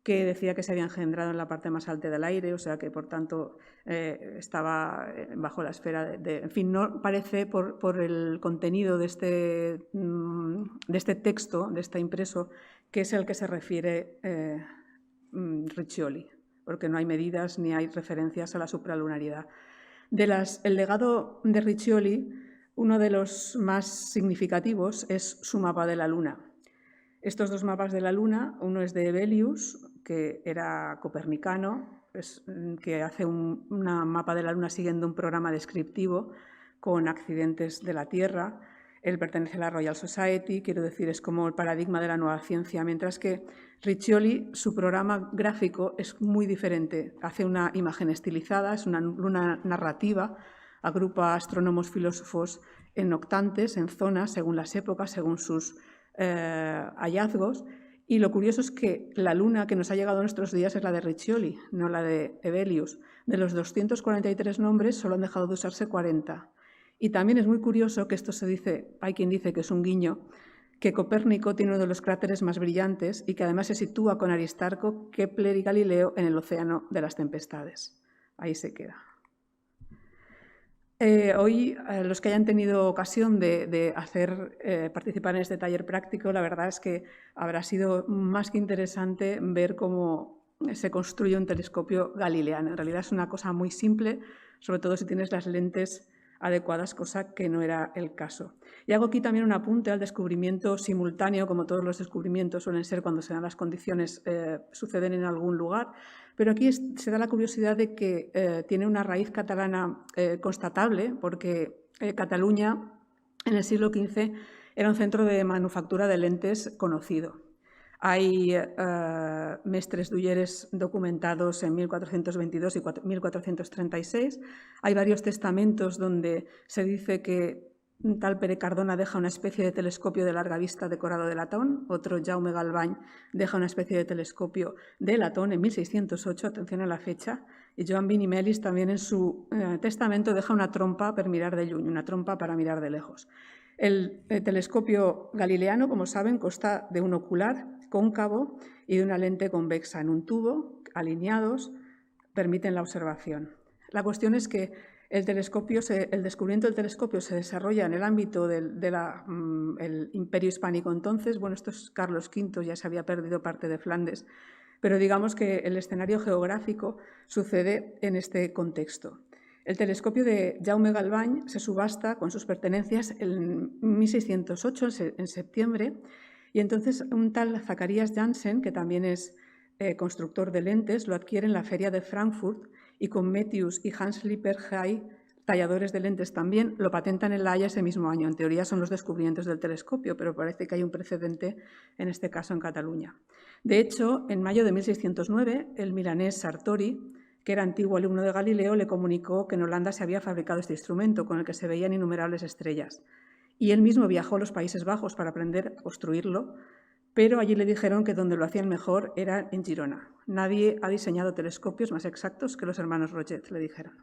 B: que decía que se había engendrado en la parte más alta del aire, o sea que por tanto estaba bajo la esfera en fin, no parece por el contenido de este texto, de este impreso, que es el que se refiere Riccioli, porque no hay medidas ni hay referencias a la supralunariedad. El legado de Riccioli, uno de los más significativos es su mapa de la Luna. Estos dos mapas de la Luna, uno es de Hevelius, que era copernicano, que hace un mapa de la Luna siguiendo un programa descriptivo con accidentes de la Tierra. Él pertenece a la Royal Society, quiero decir, es como el paradigma de la nueva ciencia, mientras que Riccioli, su programa gráfico es muy diferente. Hace una imagen estilizada, es una luna narrativa, agrupa astrónomos, filósofos en octantes, en zonas, según las épocas, según sus hallazgos, y lo curioso es que la luna que nos ha llegado a nuestros días es la de Riccioli, no la de Hevelius. De los 243 nombres solo han dejado de usarse 40. Y también es muy curioso que esto hay quien dice que es un guiño, que Copérnico tiene uno de los cráteres más brillantes y que además se sitúa con Aristarco, Kepler y Galileo en el océano de las tempestades. Ahí se queda. Hoy, los que hayan tenido ocasión de participar en este taller práctico, la verdad es que habrá sido más que interesante ver cómo se construye un telescopio galileano. En realidad es una cosa muy simple, sobre todo si tienes las lentes adecuadas, cosa que no era el caso. Y hago aquí también un apunte al descubrimiento simultáneo, como todos los descubrimientos suelen ser cuando se dan las condiciones, suceden en algún lugar, pero aquí se da la curiosidad de que tiene una raíz catalana constatable, porque Cataluña en el siglo XV era un centro de manufactura de lentes conocido. Hay mestres d'ulleres documentados en 1422 y 1436. Hay varios testamentos donde se dice que tal Pere Cardona deja una especie de telescopio de larga vista decorado de latón, otro Jaume Galvany deja una especie de telescopio de latón en 1608, atención a la fecha, y Joan Vinimelis también en su testamento deja una trompa per mirar de lluny, una trompa para mirar de lejos. El telescopio galileano, como saben, consta de un ocular cóncavo y de una lente convexa en un tubo, alineados, permiten la observación. La cuestión es que el descubrimiento del telescopio se desarrolla en el ámbito del Imperio Hispánico entonces. Bueno, esto es Carlos V, ya se había perdido parte de Flandes, pero digamos que el escenario geográfico sucede en este contexto. El telescopio de Jaume Galvany se subasta con sus pertenencias en 1608, en septiembre, y entonces un tal Zacharias Janssen, que también es constructor de lentes, lo adquiere en la feria de Frankfurt y con Metius y Hans Lippershey, talladores de lentes también, lo patentan en La Haya ese mismo año. En teoría son los descubrimientos del telescopio, pero parece que hay un precedente, en este caso en Cataluña. De hecho, en mayo de 1609, el milanés Sartori, que era antiguo alumno de Galileo, le comunicó que en Holanda se había fabricado este instrumento con el que se veían innumerables estrellas. Y él mismo viajó a los Países Bajos para aprender a construirlo, pero allí le dijeron que donde lo hacían mejor era en Girona. Nadie ha diseñado telescopios más exactos que los hermanos Roget, le dijeron.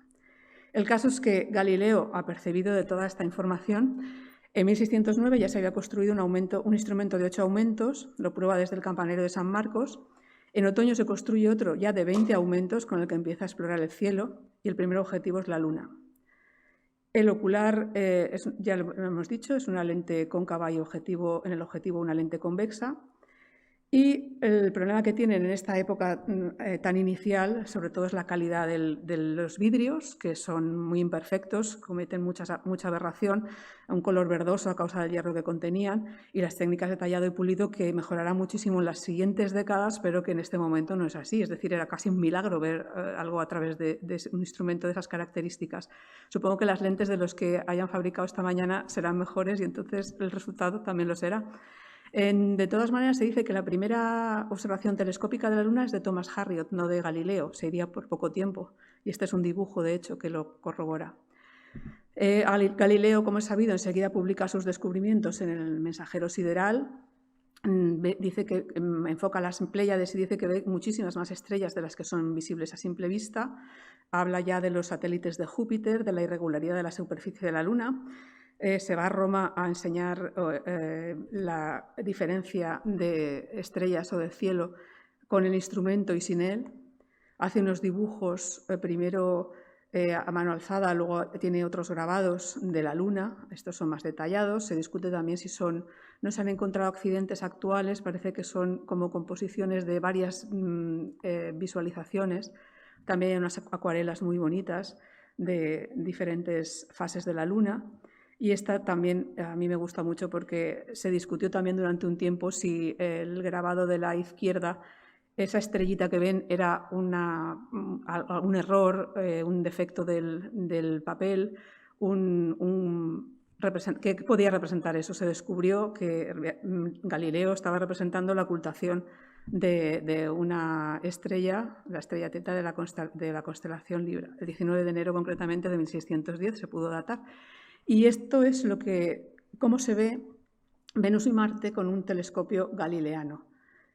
B: El caso es que Galileo, apercibido de toda esta información, en 1609 ya se había construido un instrumento de 8 aumentos, lo prueba desde el campanero de San Marcos. En otoño se construye otro ya de 20 aumentos con el que empieza a explorar el cielo y el primer objetivo es la Luna. El ocular, ya lo hemos dicho, es una lente cóncava y en el objetivo una lente convexa. Y el problema que tienen en esta época tan inicial, sobre todo, es la calidad de los vidrios, que son muy imperfectos, cometen mucha aberración, un color verdoso a causa del hierro que contenían, y las técnicas de tallado y pulido que mejorarán muchísimo en las siguientes décadas, pero que en este momento no es así. Es decir, era casi un milagro ver algo a través de un instrumento de esas características. Supongo que las lentes de los que hayan fabricado esta mañana serán mejores y entonces el resultado también lo será. De todas maneras, se dice que la primera observación telescópica de la Luna es de Thomas Harriot, no de Galileo. Se iría por poco tiempo. Y este es un dibujo, de hecho, que lo corrobora. Galileo, como es sabido, enseguida publica sus descubrimientos en el Mensajero Sideral. Dice que enfoca las Pléyades y dice que ve muchísimas más estrellas de las que son visibles a simple vista. Habla ya de los satélites de Júpiter, de la irregularidad de la superficie de la Luna. Se va a Roma a enseñar la diferencia de estrellas o de cielo con el instrumento y sin él. Hace unos dibujos, primero a mano alzada, luego tiene otros grabados de la Luna. Estos son más detallados. Se discute también si no se han encontrado accidentes actuales, parece que son como composiciones de varias visualizaciones. También hay unas acuarelas muy bonitas de diferentes fases de la Luna. Y esta también a mí me gusta mucho porque se discutió también durante un tiempo si el grabado de la izquierda, esa estrellita que ven, era un error, un defecto del papel, ¿qué podía representar eso? Se descubrió que Galileo estaba representando la ocultación de una estrella, la estrella Teta de la constelación Libra. El 19 de enero concretamente de 1610 se pudo datar. Y esto es cómo se ve Venus y Marte con un telescopio galileano.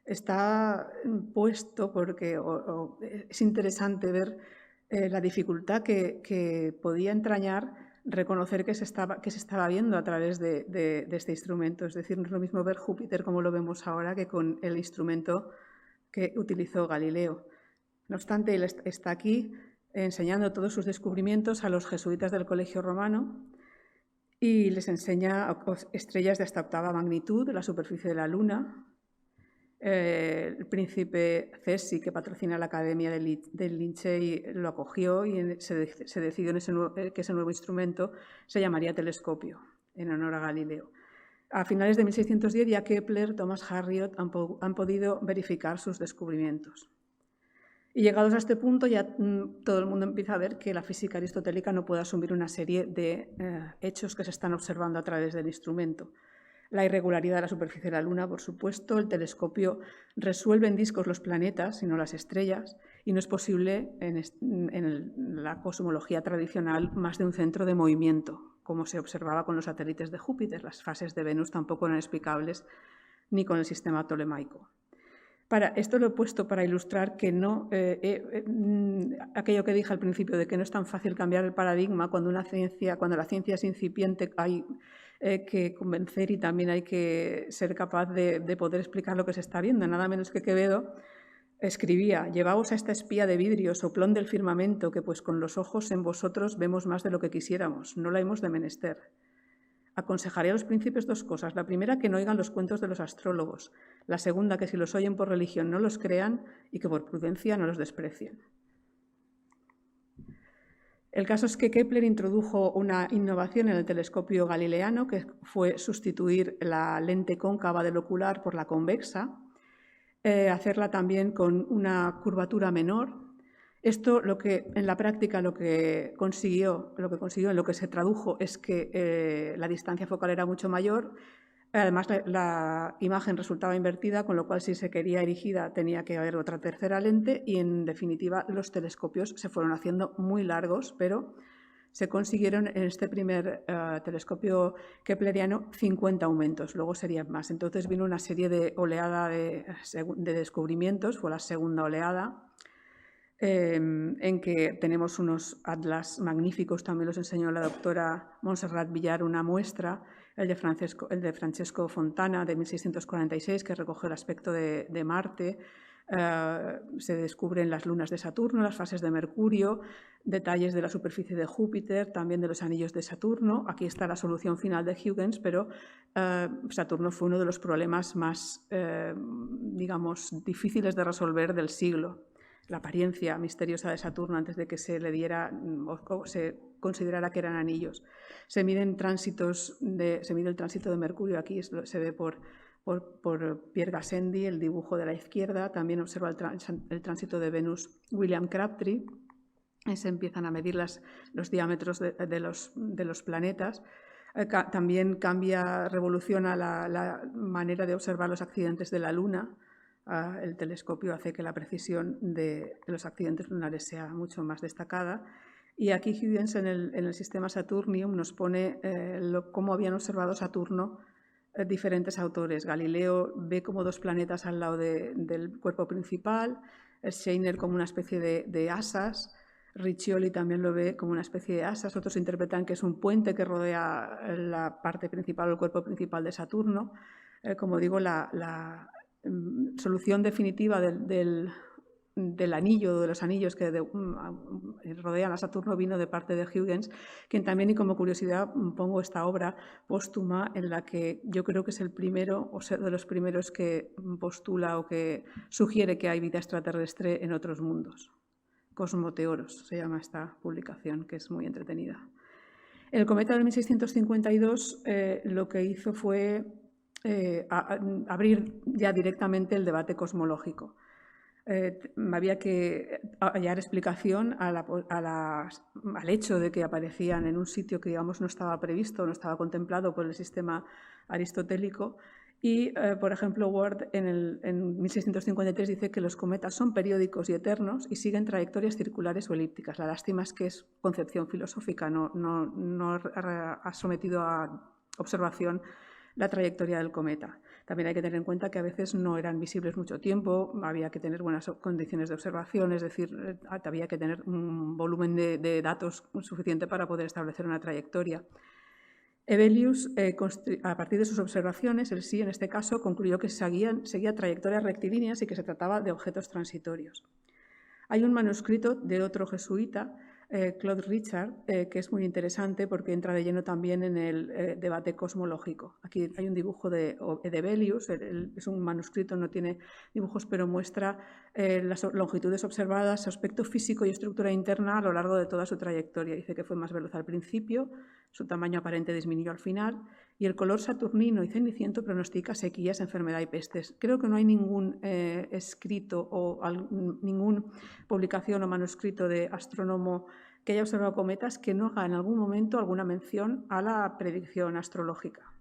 B: Está puesto porque es interesante ver la dificultad que podía entrañar reconocer que se estaba viendo a través de este instrumento. Es decir, no es lo mismo ver Júpiter como lo vemos ahora que con el instrumento que utilizó Galileo. No obstante, él está aquí enseñando todos sus descubrimientos a los jesuitas del Colegio Romano y les enseña estrellas de hasta octava magnitud de la superficie de la Luna. El príncipe Cesi, que patrocina la Academia del Lincei, lo acogió y se decidió que ese nuevo instrumento se llamaría telescopio, en honor a Galileo. A finales de 1610 ya Kepler, Thomas Harriot han podido verificar sus descubrimientos. Y llegados a este punto ya todo el mundo empieza a ver que la física aristotélica no puede asumir una serie de hechos que se están observando a través del instrumento. La irregularidad de la superficie de la Luna, por supuesto. El telescopio resuelve en discos los planetas y no las estrellas, y no es posible en la cosmología tradicional más de un centro de movimiento, como se observaba con los satélites de Júpiter. Las fases de Venus tampoco eran explicables ni con el sistema tolemaico. Esto lo he puesto para ilustrar que no, aquello que dije al principio de que no es tan fácil cambiar el paradigma cuando la ciencia es incipiente, hay que convencer y también hay que ser capaz de poder explicar lo que se está viendo. Nada menos que Quevedo escribía: llevaos a esta espía de vidrio, soplón del firmamento, que pues con los ojos en vosotros vemos más de lo que quisiéramos, no la hemos de menester. Aconsejaré a los príncipes dos cosas. La primera, que no oigan los cuentos de los astrólogos. La segunda, que si los oyen por religión no los crean y que por prudencia no los desprecien. El caso es que Kepler introdujo una innovación en el telescopio galileano, que fue sustituir la lente cóncava del ocular por la convexa, hacerla también con una curvatura menor. Esto, en la práctica, lo que consiguió, en lo que se tradujo, es que la distancia focal era mucho mayor. Además, la imagen resultaba invertida, con lo cual, si se quería erigida, tenía que haber otra tercera lente y, en definitiva, los telescopios se fueron haciendo muy largos, pero se consiguieron en este primer telescopio kepleriano 50 aumentos, luego serían más. Entonces vino una serie de oleada de descubrimientos, fue la segunda oleada, en que tenemos unos atlas magníficos, también los enseñó la doctora Montserrat Villar una muestra, el de Francesco Fontana de 1646, que recoge el aspecto de Marte. Se descubren las lunas de Saturno, las fases de Mercurio, detalles de la superficie de Júpiter, también de los anillos de Saturno. Aquí está la solución final de Huygens, pero Saturno fue uno de los problemas más, digamos, difíciles de resolver del siglo. La apariencia misteriosa de Saturno antes de que se le diera o se considerara que eran anillos. Se mide el tránsito de Mercurio, aquí se ve por Pierre Gassendi, el dibujo de la izquierda. También observa el tránsito de Venus William Crabtree. Se empiezan a medir los diámetros de los planetas. También revoluciona la manera de observar los accidentes de la Luna. El telescopio hace que la precisión de los accidentes lunares sea mucho más destacada. Y aquí Huygens, en el sistema Saturnium, nos pone cómo habían observado Saturno diferentes autores. Galileo ve como dos planetas al lado del cuerpo principal, Scheiner como una especie de asas, Riccioli también lo ve como una especie de asas, otros interpretan que es un puente que rodea la parte principal o el cuerpo principal de Saturno. Como digo, la solución definitiva del anillo, de los anillos que rodean a Saturno, vino de parte de Huygens, quien también, y como curiosidad, pongo esta obra póstuma en la que yo creo que es el primero, o sea, de los primeros que postula o que sugiere que hay vida extraterrestre en otros mundos. Cosmoteoros se llama esta publicación, que es muy entretenida. El cometa de 1652 lo que hizo fue abrir ya directamente el debate cosmológico. Había que hallar explicación al hecho de que aparecían en un sitio que, digamos, no estaba previsto, no estaba contemplado por el sistema aristotélico. Y, por ejemplo, Ward en 1653 dice que los cometas son periódicos y eternos y siguen trayectorias circulares o elípticas. La lástima es que es concepción filosófica, no ha sometido a observación la trayectoria del cometa. También hay que tener en cuenta que a veces no eran visibles mucho tiempo, había que tener buenas condiciones de observación, es decir, había que tener un volumen de datos suficiente para poder establecer una trayectoria. Hevelius, a partir de sus observaciones, él sí, en este caso, concluyó que seguía trayectorias rectilíneas y que se trataba de objetos transitorios. Hay un manuscrito de otro jesuita, Claude Richard, que es muy interesante porque entra de lleno también en el debate cosmológico. Aquí hay un dibujo de Hevelius, es un manuscrito, no tiene dibujos, pero muestra las longitudes observadas, su aspecto físico y estructura interna a lo largo de toda su trayectoria. Dice que fue más veloz al principio, su tamaño aparente disminuyó al final, y el color saturnino y ceniciento pronostica sequías, enfermedad y pestes. Creo que no hay ningún escrito o ninguna publicación o manuscrito de astrónomo que haya observado cometas que no haga en algún momento alguna mención a la predicción astrológica.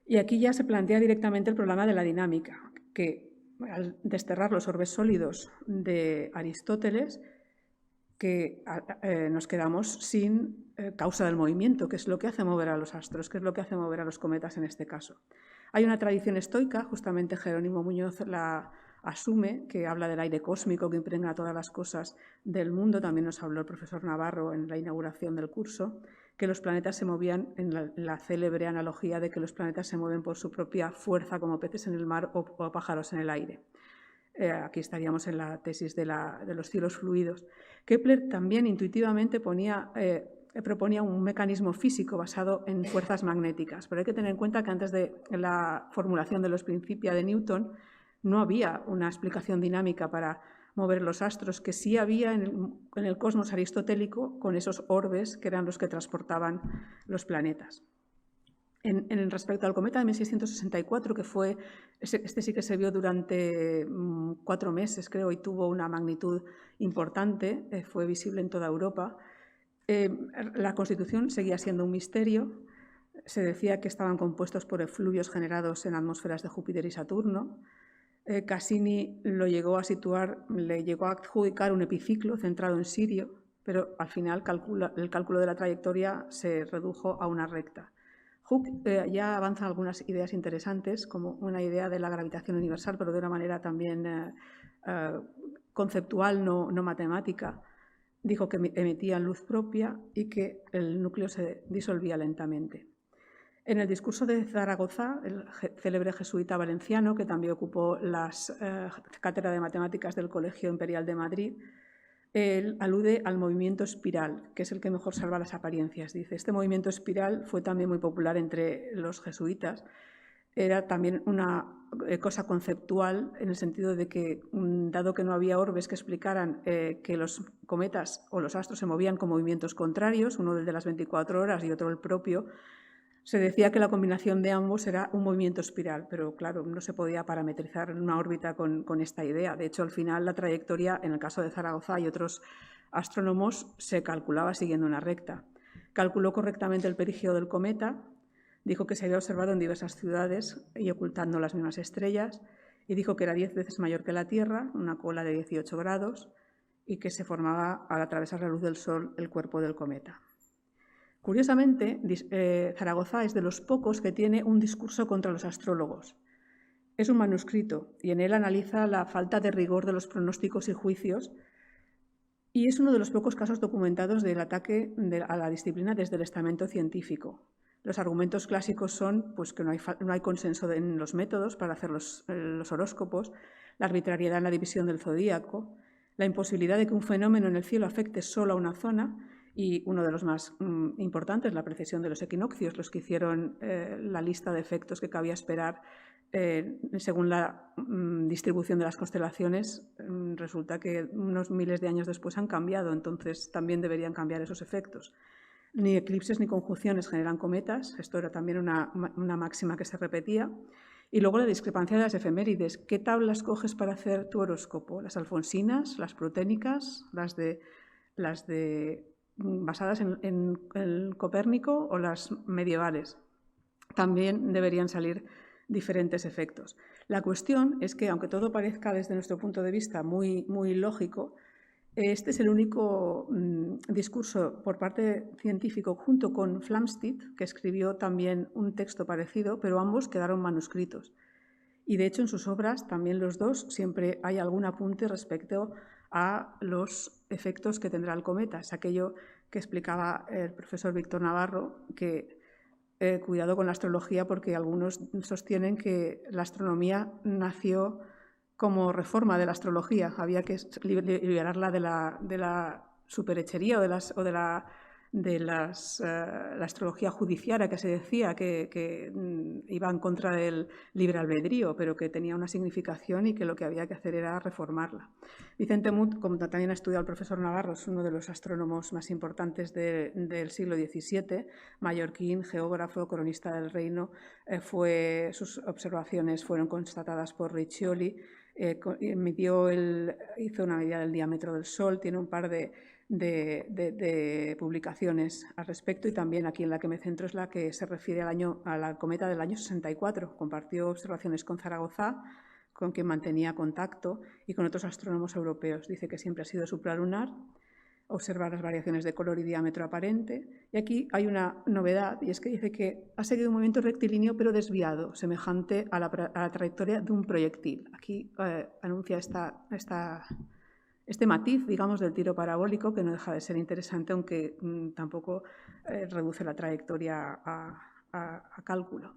B: Y aquí ya se plantea directamente el problema de la dinámica, que al desterrar los orbes sólidos de Aristóteles, que nos quedamos sin causa del movimiento, que es lo que hace mover a los astros, que es lo que hace mover a los cometas en este caso. Hay una tradición estoica, justamente Jerónimo Muñoz la asume, que habla del aire cósmico que impregna todas las cosas del mundo. También nos habló el profesor Navarro en la inauguración del curso, que los planetas se movían en la célebre analogía de que los planetas se mueven por su propia fuerza como peces en el mar o pájaros en el aire. Aquí estaríamos en la tesis de los cielos fluidos. Kepler también intuitivamente proponía un mecanismo físico basado en fuerzas magnéticas, pero hay que tener en cuenta que antes de la formulación de los Principia de Newton no había una explicación dinámica para mover los astros, que sí había en el cosmos aristotélico con esos orbes que eran los que transportaban los planetas. En respecto al cometa de 1664, que fue, este sí que se vio durante 4 meses, creo, y tuvo una magnitud importante, fue visible en toda Europa. La constitución seguía siendo un misterio. Se decía que estaban compuestos por efluvios generados en atmósferas de Júpiter y Saturno. Cassini lo llegó a situar, le llegó a adjudicar un epiciclo centrado en Sirio, pero al final el cálculo de la trayectoria se redujo a una recta. Hooke ya avanza algunas ideas interesantes, como una idea de la gravitación universal, pero de una manera también conceptual, no matemática. Dijo que emitían luz propia y que el núcleo se disolvía lentamente. En el discurso de Zaragoza, el célebre jesuita valenciano, que también ocupó las cátedras de matemáticas del Colegio Imperial de Madrid, él alude al movimiento espiral, que es el que mejor salva las apariencias. Dice, este movimiento espiral fue también muy popular entre los jesuitas. Era también una cosa conceptual en el sentido de que, dado que no había orbes que explicaran que los cometas o los astros se movían con movimientos contrarios, uno el de las 24 horas y otro el propio, se decía que la combinación de ambos era un movimiento espiral, pero claro, no se podía parametrizar en una órbita con esta idea. De hecho, al final la trayectoria, en el caso de Zaragoza y otros astrónomos, se calculaba siguiendo una recta. Calculó correctamente el perigeo del cometa, dijo que se había observado en diversas ciudades y ocultando las mismas estrellas, y dijo que era 10 veces mayor que la Tierra, una cola de 18 grados, y que se formaba al atravesar la luz del Sol el cuerpo del cometa. Curiosamente, Zaragoza es de los pocos que tiene un discurso contra los astrólogos. Es un manuscrito y en él analiza la falta de rigor de los pronósticos y juicios, y es uno de los pocos casos documentados del ataque a la disciplina desde el estamento científico. Los argumentos clásicos son pues, que no hay consenso en los métodos para hacer los horóscopos, la arbitrariedad en la división del zodíaco, la imposibilidad de que un fenómeno en el cielo afecte solo a una zona, y uno de los más importantes, la precesión de los equinoccios, los que hicieron la lista de efectos que cabía esperar según la distribución de las constelaciones. Resulta que unos miles de años después han cambiado, entonces también deberían cambiar esos efectos. Ni eclipses ni conjunciones generan cometas, esto era también una máxima que se repetía. Y luego la discrepancia de las efemérides. ¿Qué tablas coges para hacer tu horóscopo? ¿Las alfonsinas, las proténicas, las de basadas en el Copérnico o las medievales? También deberían salir diferentes efectos. La cuestión es que, aunque todo parezca desde nuestro punto de vista muy, muy lógico, este es el único discurso por parte científico, junto con Flamsteed, que escribió también un texto parecido, pero ambos quedaron manuscritos. Y de hecho en sus obras, también los dos, siempre hay algún apunte respecto a los efectos que tendrá el cometa. Es aquello que explicaba el profesor Víctor Navarro, que cuidado con la astrología, porque algunos sostienen que la astronomía nació como reforma de la astrología. Había que liberarla de la superhechería o de la astrología judiciaria, que se decía que iba en contra del libre albedrío, pero que tenía una significación y que lo que había que hacer era reformarla. Vicente Muth, como también ha estudiado el profesor Navarro, es uno de los astrónomos más importantes del siglo XVII, mallorquín, geógrafo, cronista del reino. Sus observaciones fueron constatadas por Riccioli. Hizo una medida del diámetro del Sol, tiene un par de de publicaciones al respecto, y también aquí en la que me centro es la que se refiere a la cometa del año 64. Compartió observaciones con Zaragoza, con quien mantenía contacto, y con otros astrónomos europeos. Dice que siempre ha sido supralunar, observar las variaciones de color y diámetro aparente. Y aquí hay una novedad, y es que dice que ha seguido un movimiento rectilíneo pero desviado, semejante a la trayectoria de un proyectil. Aquí anuncia este matiz, digamos, del tiro parabólico, que no deja de ser interesante, aunque tampoco reduce la trayectoria a cálculo.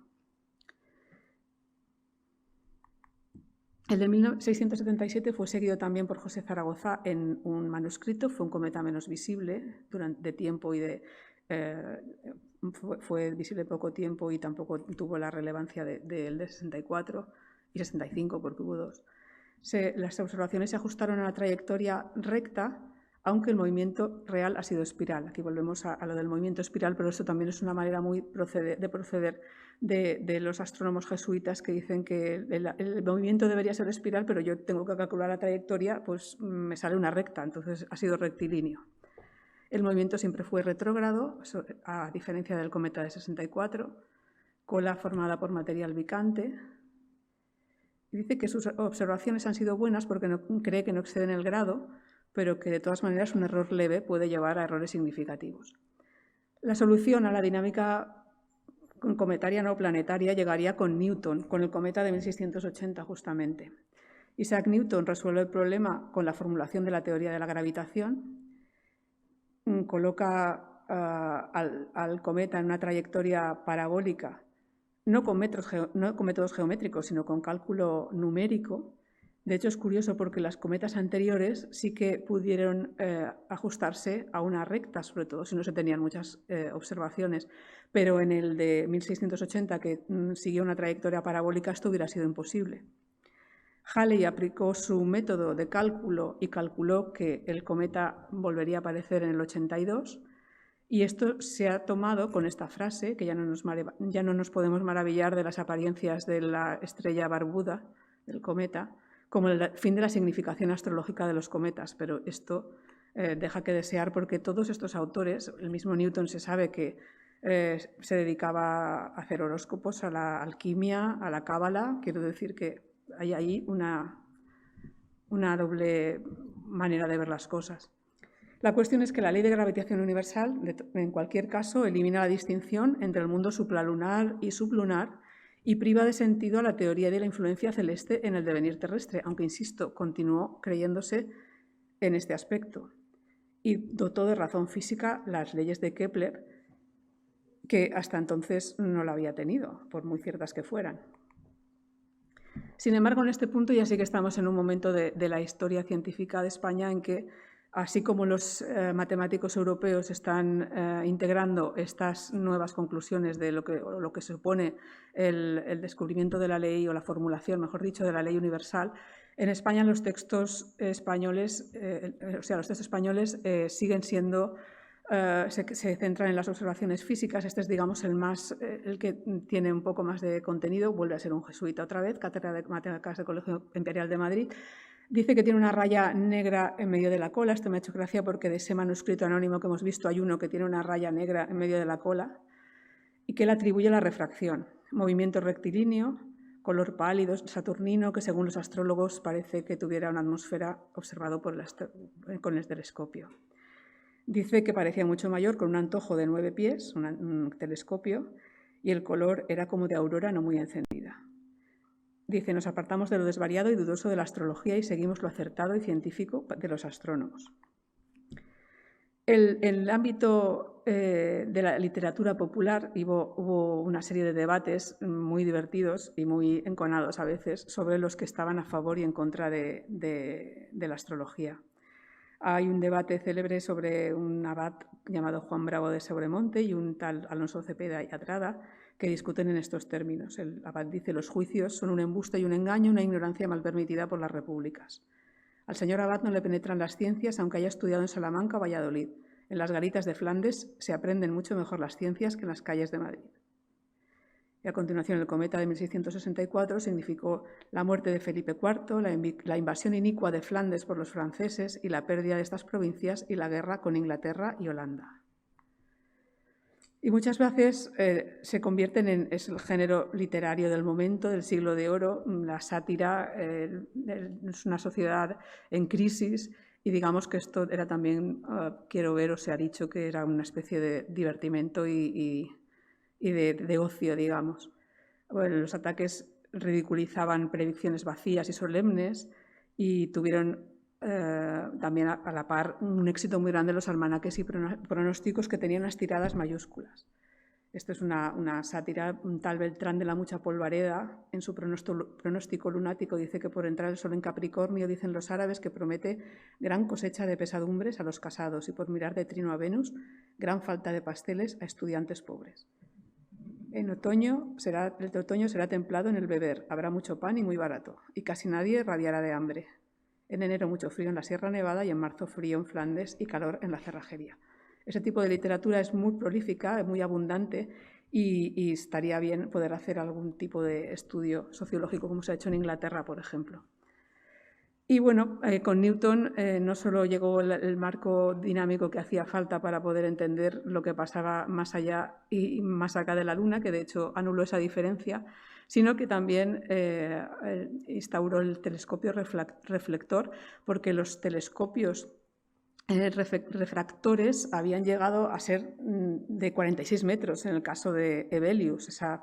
B: El de 1677 fue seguido también por José Zaragoza en un manuscrito. Fue un cometa menos visible durante tiempo y fue visible poco tiempo y tampoco tuvo la relevancia del de 64 y 65, porque hubo dos. Las observaciones se ajustaron a la trayectoria recta, aunque el movimiento real ha sido espiral. Aquí volvemos a lo del movimiento espiral, pero eso también es una manera muy de proceder de los astrónomos jesuitas, que dicen que el movimiento debería ser espiral, pero yo tengo que calcular la trayectoria, pues me sale una recta, entonces ha sido rectilíneo. El movimiento siempre fue retrógrado, a diferencia del cometa de 64, cola formada por material bicante. Dice que sus observaciones han sido buenas porque cree que no exceden el grado, pero que de todas maneras un error leve puede llevar a errores significativos. La solución a la dinámica cometaria no planetaria llegaría con Newton, con el cometa de 1680 justamente. Isaac Newton resuelve el problema con la formulación de la teoría de la gravitación, coloca al cometa en una trayectoria parabólica, no con métodos geométricos, sino con cálculo numérico. De hecho, es curioso porque las cometas anteriores sí que pudieron ajustarse a una recta, sobre todo si no se tenían muchas observaciones, pero en el de 1680, que siguió una trayectoria parabólica, esto hubiera sido imposible. Halley aplicó su método de cálculo y calculó que el cometa volvería a aparecer en el 82, y esto se ha tomado con esta frase, que ya no nos podemos maravillar de las apariencias de la estrella barbuda del cometa, como el fin de la significación astrológica de los cometas, pero esto deja que desear, porque todos estos autores, el mismo Newton se sabe que se dedicaba a hacer horóscopos, a la alquimia, a la cábala. Quiero decir que hay ahí una doble manera de ver las cosas. La cuestión es que la ley de gravitación universal, en cualquier caso, elimina la distinción entre el mundo supralunar y sublunar y priva de sentido a la teoría de la influencia celeste en el devenir terrestre, aunque, insisto, continuó creyéndose en este aspecto. Y dotó de razón física las leyes de Kepler, que hasta entonces no la había tenido, por muy ciertas que fueran. Sin embargo, en este punto ya sí que estamos en un momento de la historia científica de España en que, así como los matemáticos europeos están integrando estas nuevas conclusiones de lo que supone el descubrimiento de la ley, o la formulación, mejor dicho, de la ley universal, en España los textos españoles, siguen siendo, se centran en las observaciones físicas. Este es, digamos, el que tiene un poco más de contenido. Vuelve a ser un jesuita otra vez, cátedra de matemáticas del Colegio Imperial de Madrid. Dice que tiene una raya negra en medio de la cola. Esto me ha hecho gracia porque de ese manuscrito anónimo que hemos visto hay uno que tiene una raya negra en medio de la cola, y que le atribuye la refracción, movimiento rectilíneo, color pálido, saturnino, que según los astrólogos parece que tuviera una atmósfera observado con el telescopio. Dice que parecía mucho mayor, con un antojo de 9 pies, un telescopio, y el color era como de aurora no muy encendida. Dice, nos apartamos de lo desvariado y dudoso de la astrología y seguimos lo acertado y científico de los astrónomos. En el ámbito de la literatura popular hubo una serie de debates muy divertidos y muy enconados a veces sobre los que estaban a favor y en contra de la astrología. Hay un debate célebre sobre un abad llamado Juan Bravo de Sobremonte y un tal Alonso Cepeda y Atrada, que discuten en estos términos. El abad dice: los juicios son un embuste y un engaño, una ignorancia mal permitida por las repúblicas. Al señor abad no le penetran las ciencias, aunque haya estudiado en Salamanca o Valladolid. En las garitas de Flandes se aprenden mucho mejor las ciencias que en las calles de Madrid. Y a continuación, el cometa de 1664 significó la muerte de Felipe IV, la invasión inicua de Flandes por los franceses y la pérdida de estas provincias y la guerra con Inglaterra y Holanda. Y muchas veces se convierten es el género literario del momento, del siglo de oro. La sátira es una sociedad en crisis y digamos que esto era también, quiero ver, o se ha dicho que era una especie de divertimento y de ocio, digamos. Bueno, los ataques ridiculizaban predicciones vacías y solemnes y tuvieron también a la par un éxito muy grande los almanaques y pronósticos que tenían unas tiradas mayúsculas. Esto es una sátira. Un tal Beltrán de la Mucha Polvareda, en su pronóstico lunático, dice que por entrar el sol en Capricornio, dicen los árabes, que promete gran cosecha de pesadumbres a los casados y por mirar de trino a Venus, gran falta de pasteles a estudiantes pobres. El otoño será templado en el beber, habrá mucho pan y muy barato, y casi nadie rabiará de hambre. En enero mucho frío en la Sierra Nevada y en marzo frío en Flandes y calor en la cerrajería. Ese tipo de literatura es muy prolífica, muy abundante y estaría bien poder hacer algún tipo de estudio sociológico como se ha hecho en Inglaterra, por ejemplo. Y bueno, con Newton no solo llegó el marco dinámico que hacía falta para poder entender lo que pasaba más allá y más acá de la Luna, que de hecho anuló esa diferencia, sino que también instauró el telescopio reflector, porque los telescopios refractores habían llegado a ser de 46 metros en el caso de Hevelius. Esa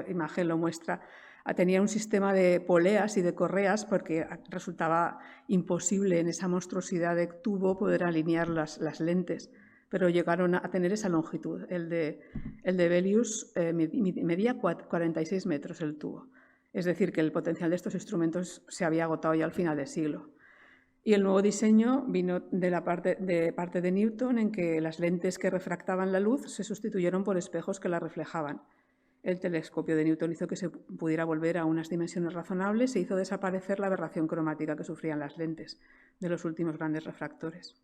B: imagen lo muestra. Tenía un sistema de poleas y de correas porque resultaba imposible en esa monstruosidad de tubo poder alinear las lentes, pero llegaron a tener esa longitud. El de Hevelius medía 46 metros el tubo. Es decir, que el potencial de estos instrumentos se había agotado ya al final del siglo. Y el nuevo diseño vino de parte de Newton, en que las lentes que refractaban la luz se sustituyeron por espejos que la reflejaban. El telescopio de Newton hizo que se pudiera volver a unas dimensiones razonables e hizo desaparecer la aberración cromática que sufrían las lentes de los últimos grandes refractores.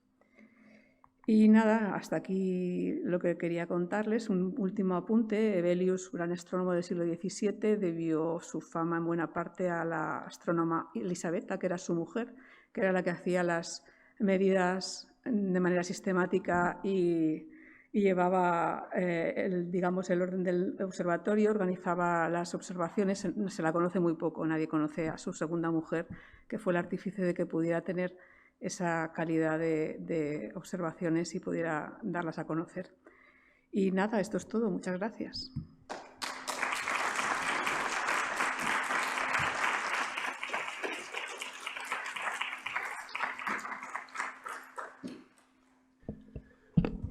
B: Y nada, hasta aquí lo que quería contarles. Un último apunte. Hevelius, gran astrónomo del siglo XVII, debió su fama en buena parte a la astrónoma Elisabetta, que era su mujer, que era la que hacía las medidas de manera sistemática y llevaba el orden del observatorio, organizaba las observaciones. Se la conoce muy poco, nadie conoce a su segunda mujer, que fue el artífice de que pudiera tener esa calidad de observaciones y pudiera darlas a conocer. Y nada, esto es todo. Muchas gracias.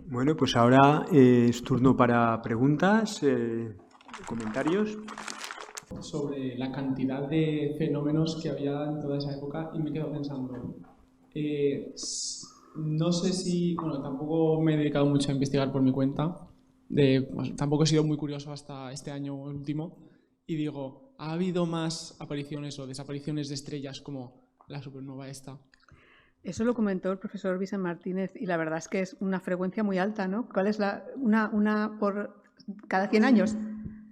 A: Bueno, pues ahora es turno para preguntas, comentarios.
C: Sobre la cantidad de fenómenos que había en toda esa época y me quedo pensando, no sé si, bueno, tampoco me he dedicado mucho a investigar por mi cuenta, tampoco he sido muy curioso hasta este año último y digo, ¿ha habido más apariciones o desapariciones de estrellas como la supernova esta?
B: Eso lo comentó el profesor Vicente Martínez y la verdad es que es una frecuencia muy alta, ¿no? ¿Cuál es una por cada 100 años?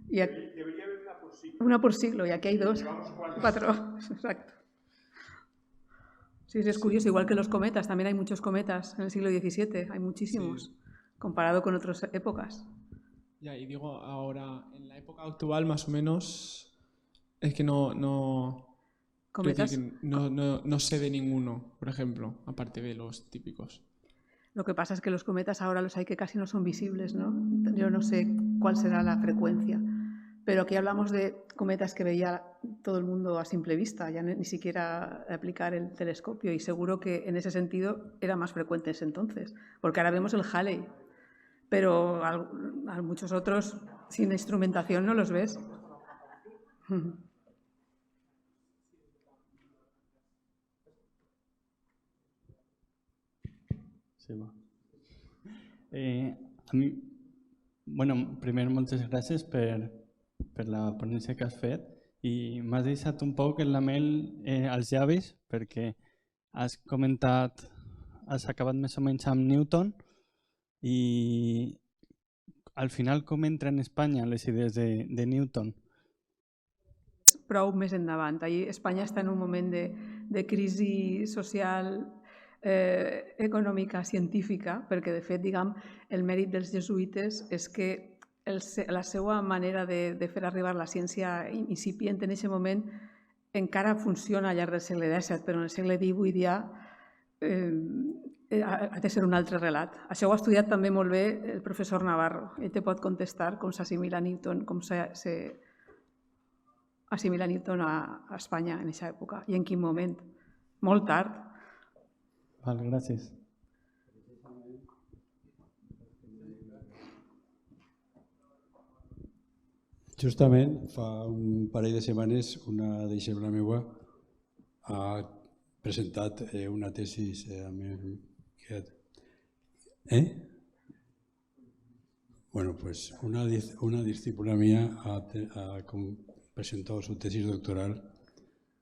A: Debería haber una por siglo.
B: Una por siglo, y aquí hay dos.
A: Llevamos
B: 4, exacto. Sí, es curioso, igual que los cometas, también hay muchos cometas en el siglo XVII, hay muchísimos, sí, comparado con otras épocas.
C: Ya, y digo, ahora, en la época actual, más o menos, es que
B: ¿Cometas?
C: No sé de ninguno, por ejemplo, aparte de los típicos.
B: Lo que pasa es que los cometas ahora los hay que casi no son visibles, ¿no? Yo no sé cuál será la frecuencia, pero aquí hablamos de cometas que veía todo el mundo a simple vista, ya ni siquiera aplicar el telescopio, y seguro que en ese sentido era más frecuente ese entonces, porque ahora vemos el Halley, pero a muchos otros sin instrumentación no los ves.
D: Sí, va. A mi, bueno, primer, moltes gràcies per la ponència que has fet i m'has deixat un poc en la mel als llavis perquè has comentat, has acabat més o menys amb Newton i al final com entra en Espanya les idees de Newton?
B: Prou més endavant. Ahir Espanya està en un moment de crisi social, econòmica, científica, perquè de fet, diguem, el mèrit dels jesuïtes és que la seva manera de fer arribar la ciència incipient en aquest moment encara funciona al llarg del segle XVII, però en el segle XVIII ja ha de ser un altre relat. Això ho ha estudiat també molt bé el professor Navarro. Ell te pot contestar com s'assimila Newton, com s'assimila Newton a Espanya en aquesta època i en quin moment. Molt tard.
D: Vale, gràcies.
E: Justament fa un parell de setmanes una deixeble meva ha presentat una tesi Bueno, pues una discípula mía ha presentado su tesis doctoral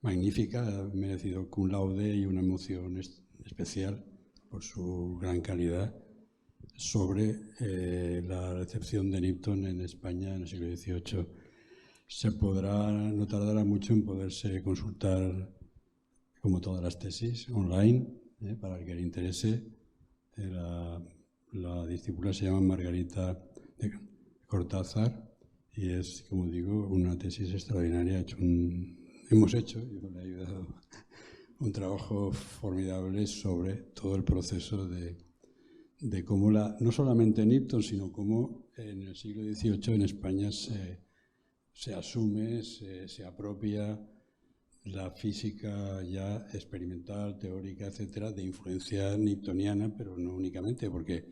E: magnífica, ha merecido cum laude y una emoción especial por su gran calidad sobre la recepción de Newton en España en el siglo XVIII. No tardará mucho en poderse consultar, como todas las tesis, online, para el que le interese. La discípula se llama Margarita de Cortázar y es, como digo, una tesis extraordinaria. Hemos hecho, yo le he ayudado, un trabajo formidable sobre todo el proceso de cómo no solamente Newton, sino cómo en el siglo XVIII en España se asume, se apropia la física ya experimental, teórica, etcétera, de influencia newtoniana, pero no únicamente, porque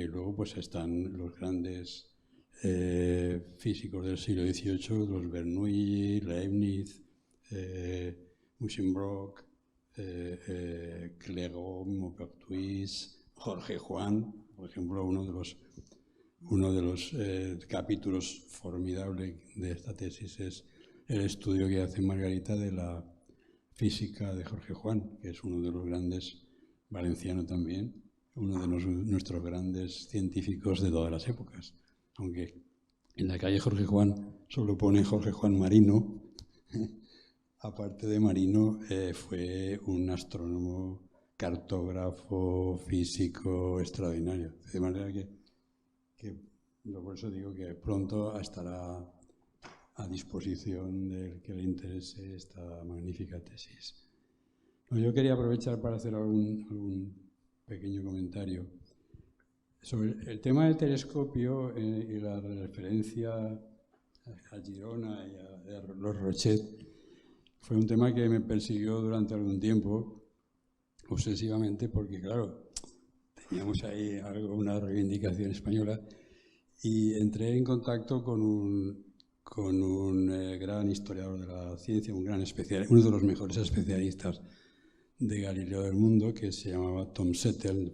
E: luego pues están los grandes físicos del siglo XVIII, los Bernoulli, Leibniz, Musschenbrock, Clerot, Maupertuis, Jorge Juan, por ejemplo, uno de los capítulos formidables de esta tesis es el estudio que hace Margarita de la física de Jorge Juan, que es uno de los grandes, valenciano también, uno de nuestros grandes científicos de todas las épocas. Aunque en la calle Jorge Juan solo pone Jorge Juan Marino, aparte de Marino, fue un astrónomo, cartógrafo, físico extraordinario. De manera que por eso digo que pronto estará a disposición del que le interese esta magnífica tesis. Yo quería aprovechar para hacer algún pequeño comentario sobre el tema del telescopio y la referencia a Girona y a los Rochet. Fue un tema que me persiguió durante algún tiempo, obsesivamente, porque claro, teníamos ahí una reivindicación española y entré en contacto con un gran historiador de la ciencia, uno de los mejores especialistas de Galileo del mundo, que se llamaba Tom Settle,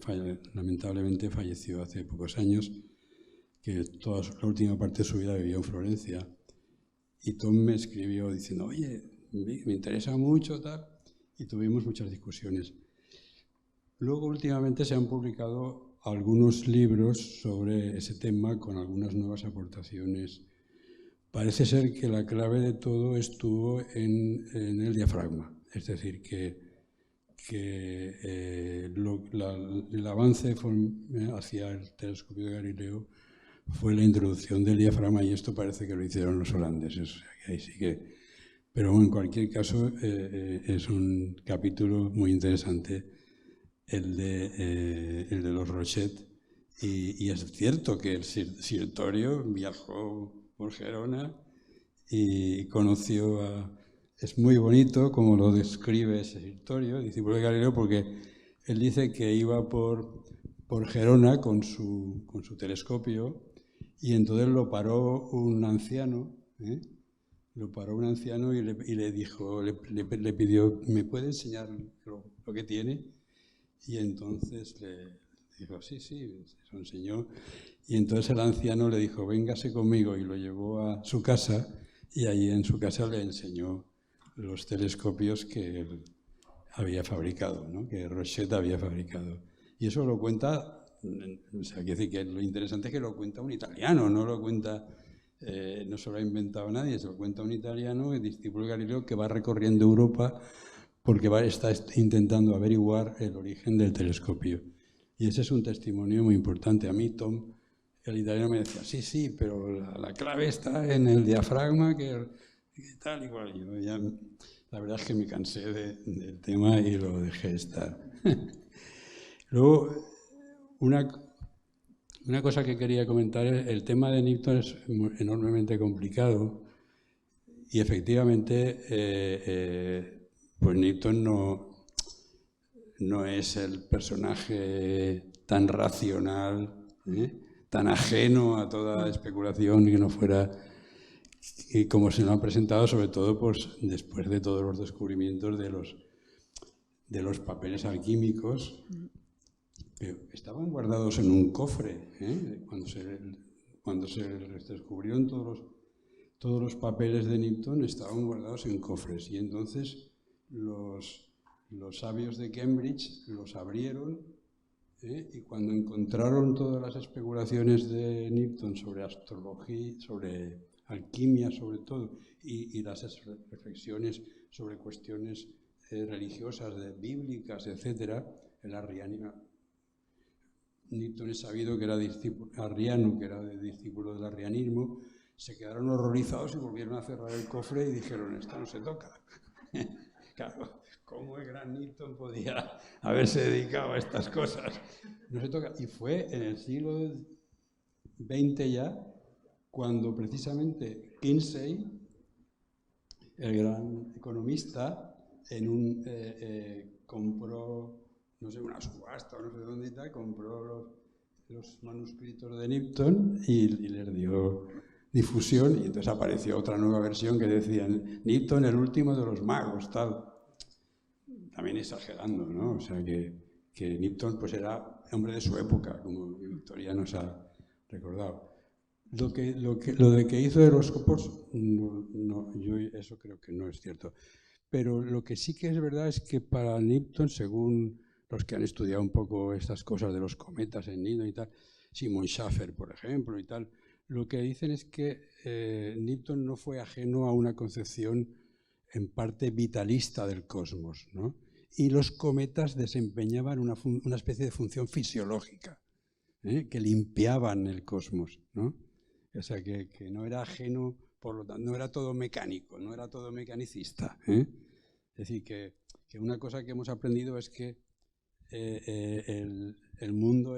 E: lamentablemente falleció hace pocos años, que toda la última parte de su vida vivió en Florencia. Y Tom me escribió diciendo, oye, me interesa mucho, tal, y tuvimos muchas discusiones. Luego, últimamente, se han publicado algunos libros sobre ese tema con algunas nuevas aportaciones. Parece ser que la clave de todo estuvo en el diafragma, es decir, que el avance hacia el telescopio de Galileo fue la introducción del diafragma y esto parece que lo hicieron los holandeses. O sea, que ahí sí que, pero en cualquier caso es un capítulo muy interesante el de los Rochet y es cierto que el Sirtorio viajó por Gerona y conoció a... Es muy bonito como lo describe ese Sirtorio, discípulo de Galileo, porque él dice que iba por Gerona con su telescopio y entonces lo paró un anciano, y le dijo, le pidió, ¿me puede enseñar lo que tiene? Y entonces le dijo, sí, se lo enseñó. Y entonces el anciano le dijo, véngase conmigo, y lo llevó a su casa y allí en su casa le enseñó los telescopios que él había fabricado, ¿no? Que Rochet había fabricado. Y eso lo cuenta O sea, quiere decir que lo interesante es que lo cuenta un italiano, no lo cuenta, no se lo ha inventado nadie, se lo cuenta un italiano, el discípulo de Galileo, que va recorriendo Europa porque está intentando averiguar el origen del telescopio. Y ese es un testimonio muy importante. A mí, Tom, el italiano, me decía, sí, sí, pero la clave está en el diafragma, que tal y cual. Yo ya, la verdad es que me cansé del tema y lo dejé estar. Luego, una cosa que quería comentar es el tema de Newton es enormemente complicado y efectivamente pues Newton no es el personaje tan racional, tan ajeno a toda especulación que no fuera, y como se lo han presentado, sobre todo pues, después de todos los descubrimientos de los papeles alquímicos, que estaban guardados en un cofre. Cuando se descubrieron todos los papeles de Newton, estaban guardados en cofres. Y entonces los sabios de Cambridge los abrieron, y cuando encontraron todas las especulaciones de Newton sobre astrología, sobre alquimia sobre todo, y las reflexiones sobre cuestiones religiosas, bíblicas, etc., el arrianismo. Newton es sabido que era arriano, que era discípulo del arrianismo. Se quedaron horrorizados y volvieron a cerrar el cofre y dijeron, esto no se toca. Claro, ¿cómo el gran Newton podía haberse dedicado a estas cosas? No se toca. Y fue en el siglo XX ya, cuando precisamente Kinsey, el gran economista, compró, no sé, una subasta o no sé dónde y tal, compró los manuscritos de Newton y les dio difusión, y entonces apareció otra nueva versión que decía Newton, el último de los magos, tal. También exagerando, ¿no? O sea, que Newton pues era hombre de su época, como Victoria nos ha recordado. Lo de que hizo horóscopos, yo eso creo que no es cierto. Pero lo que sí que es verdad es que para Newton, según los que han estudiado un poco estas cosas de los cometas en Newton y tal, Simon Schaffer, por ejemplo, y tal, lo que dicen es que Newton no fue ajeno a una concepción en parte vitalista del cosmos, ¿no? Y los cometas desempeñaban una especie de función fisiológica, que limpiaban el cosmos, ¿no? O sea, que no era ajeno, por lo tanto, no era todo mecánico, no era todo mecanicista. Es decir, que una cosa que hemos aprendido es que el mundo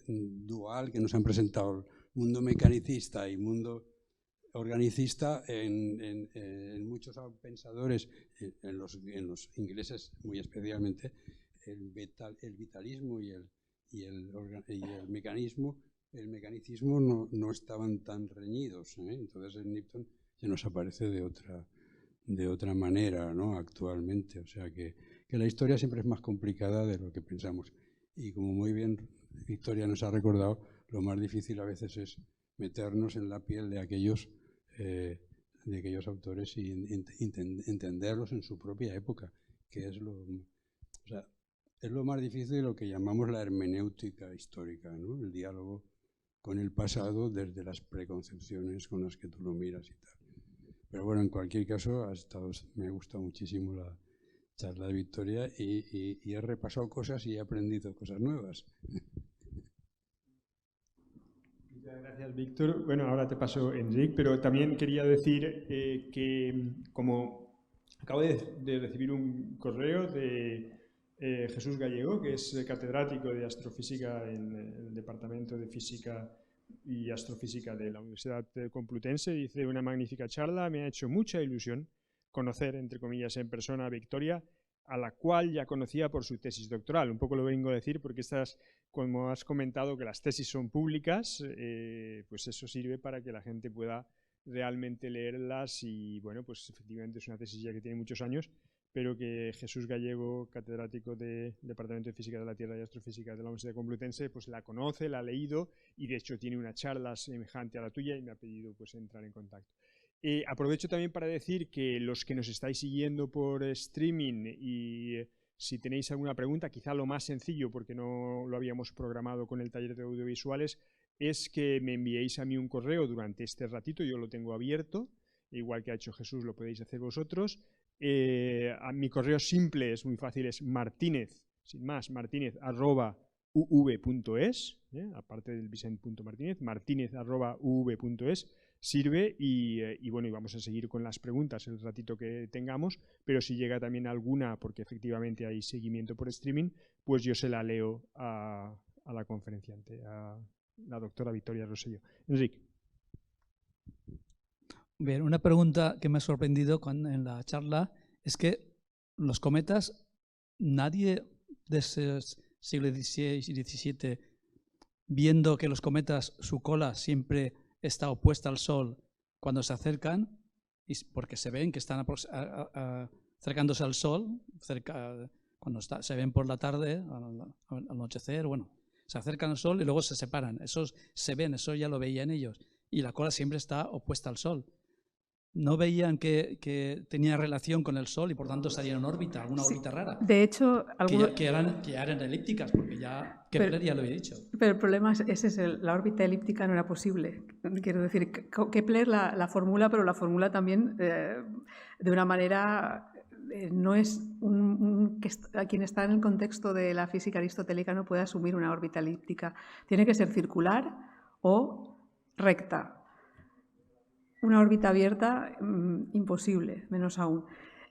E: dual que nos han presentado, el mundo mecanicista y mundo organicista, en muchos pensadores, en los ingleses muy especialmente, el vitalismo y el mecanicismo no estaban tan reñidos. Entonces en Newton se nos aparece de otra manera, ¿no? Actualmente. O sea que la historia siempre es más complicada de lo que pensamos. Y como muy bien Victoria nos ha recordado, lo más difícil a veces es meternos en la piel de aquellos autores y entenderlos en su propia época, que es lo más difícil de lo que llamamos la hermenéutica histórica, ¿no? El diálogo con el pasado desde las preconcepciones con las que tú lo miras y tal. Pero bueno, en cualquier caso, me ha gustado muchísimo la charla de Victoria y he repasado cosas y he aprendido cosas nuevas.
A: Muchas gracias, Víctor. Bueno, ahora te paso, Enric, pero también quería decir que como acabo de recibir un correo de Jesús Gallego, que es catedrático de astrofísica en el Departamento de Física y Astrofísica de la Universidad Complutense, dice: una magnífica charla, me ha hecho mucha ilusión conocer, entre comillas, en persona a Victoria, a la cual ya conocía por su tesis doctoral. Un poco lo vengo a decir porque como has comentado, que las tesis son públicas, pues eso sirve para que la gente pueda realmente leerlas y, bueno, pues efectivamente es una tesis ya que tiene muchos años, pero que Jesús Gallego, catedrático del Departamento de Física de la Tierra y Astrofísica de la Universidad Complutense, pues la conoce, la ha leído y de hecho tiene una charla semejante a la tuya y me ha pedido pues entrar en contacto. Aprovecho también para decir que los que nos estáis siguiendo por streaming y si tenéis alguna pregunta, quizá lo más sencillo, porque no lo habíamos programado con el taller de audiovisuales, es que me enviéis a mí un correo durante este ratito, yo lo tengo abierto, igual que ha hecho Jesús, lo podéis hacer vosotros. A mi correo simple es muy fácil, es martinez, sin más, martinez@uv.es, aparte del Vicent.martinez, martinez@uv.es, sirve y bueno, y vamos a seguir con las preguntas el ratito que tengamos, pero si llega también alguna, porque efectivamente hay seguimiento por streaming, pues yo se la leo a la conferenciante, a la doctora Victoria Rosselló. Enrique.
F: Bien, una pregunta que me ha sorprendido en la charla es que los cometas, nadie de ese siglo XVI y XVII, viendo que los cometas, su cola siempre está opuesta al Sol cuando se acercan, porque se ven que están acercándose al Sol, cuando se ven por la tarde, al anochecer, bueno, se acercan al Sol y luego se separan. Eso se ven, eso ya lo veían ellos. Y la cola siempre está opuesta al Sol. ¿No veían que tenía relación con el Sol y por tanto estaría en órbita, alguna órbita rara?
B: De hecho,
F: que ya eran elípticas, porque ya Kepler ya lo había dicho.
B: Pero el problema es ese, la órbita elíptica no era posible. Quiero decir, Kepler la formula, pero la formula también de una manera... no es a quien está en el contexto de la física aristotélica no puede asumir una órbita elíptica. Tiene que ser circular o recta. Una órbita abierta, imposible, menos aún.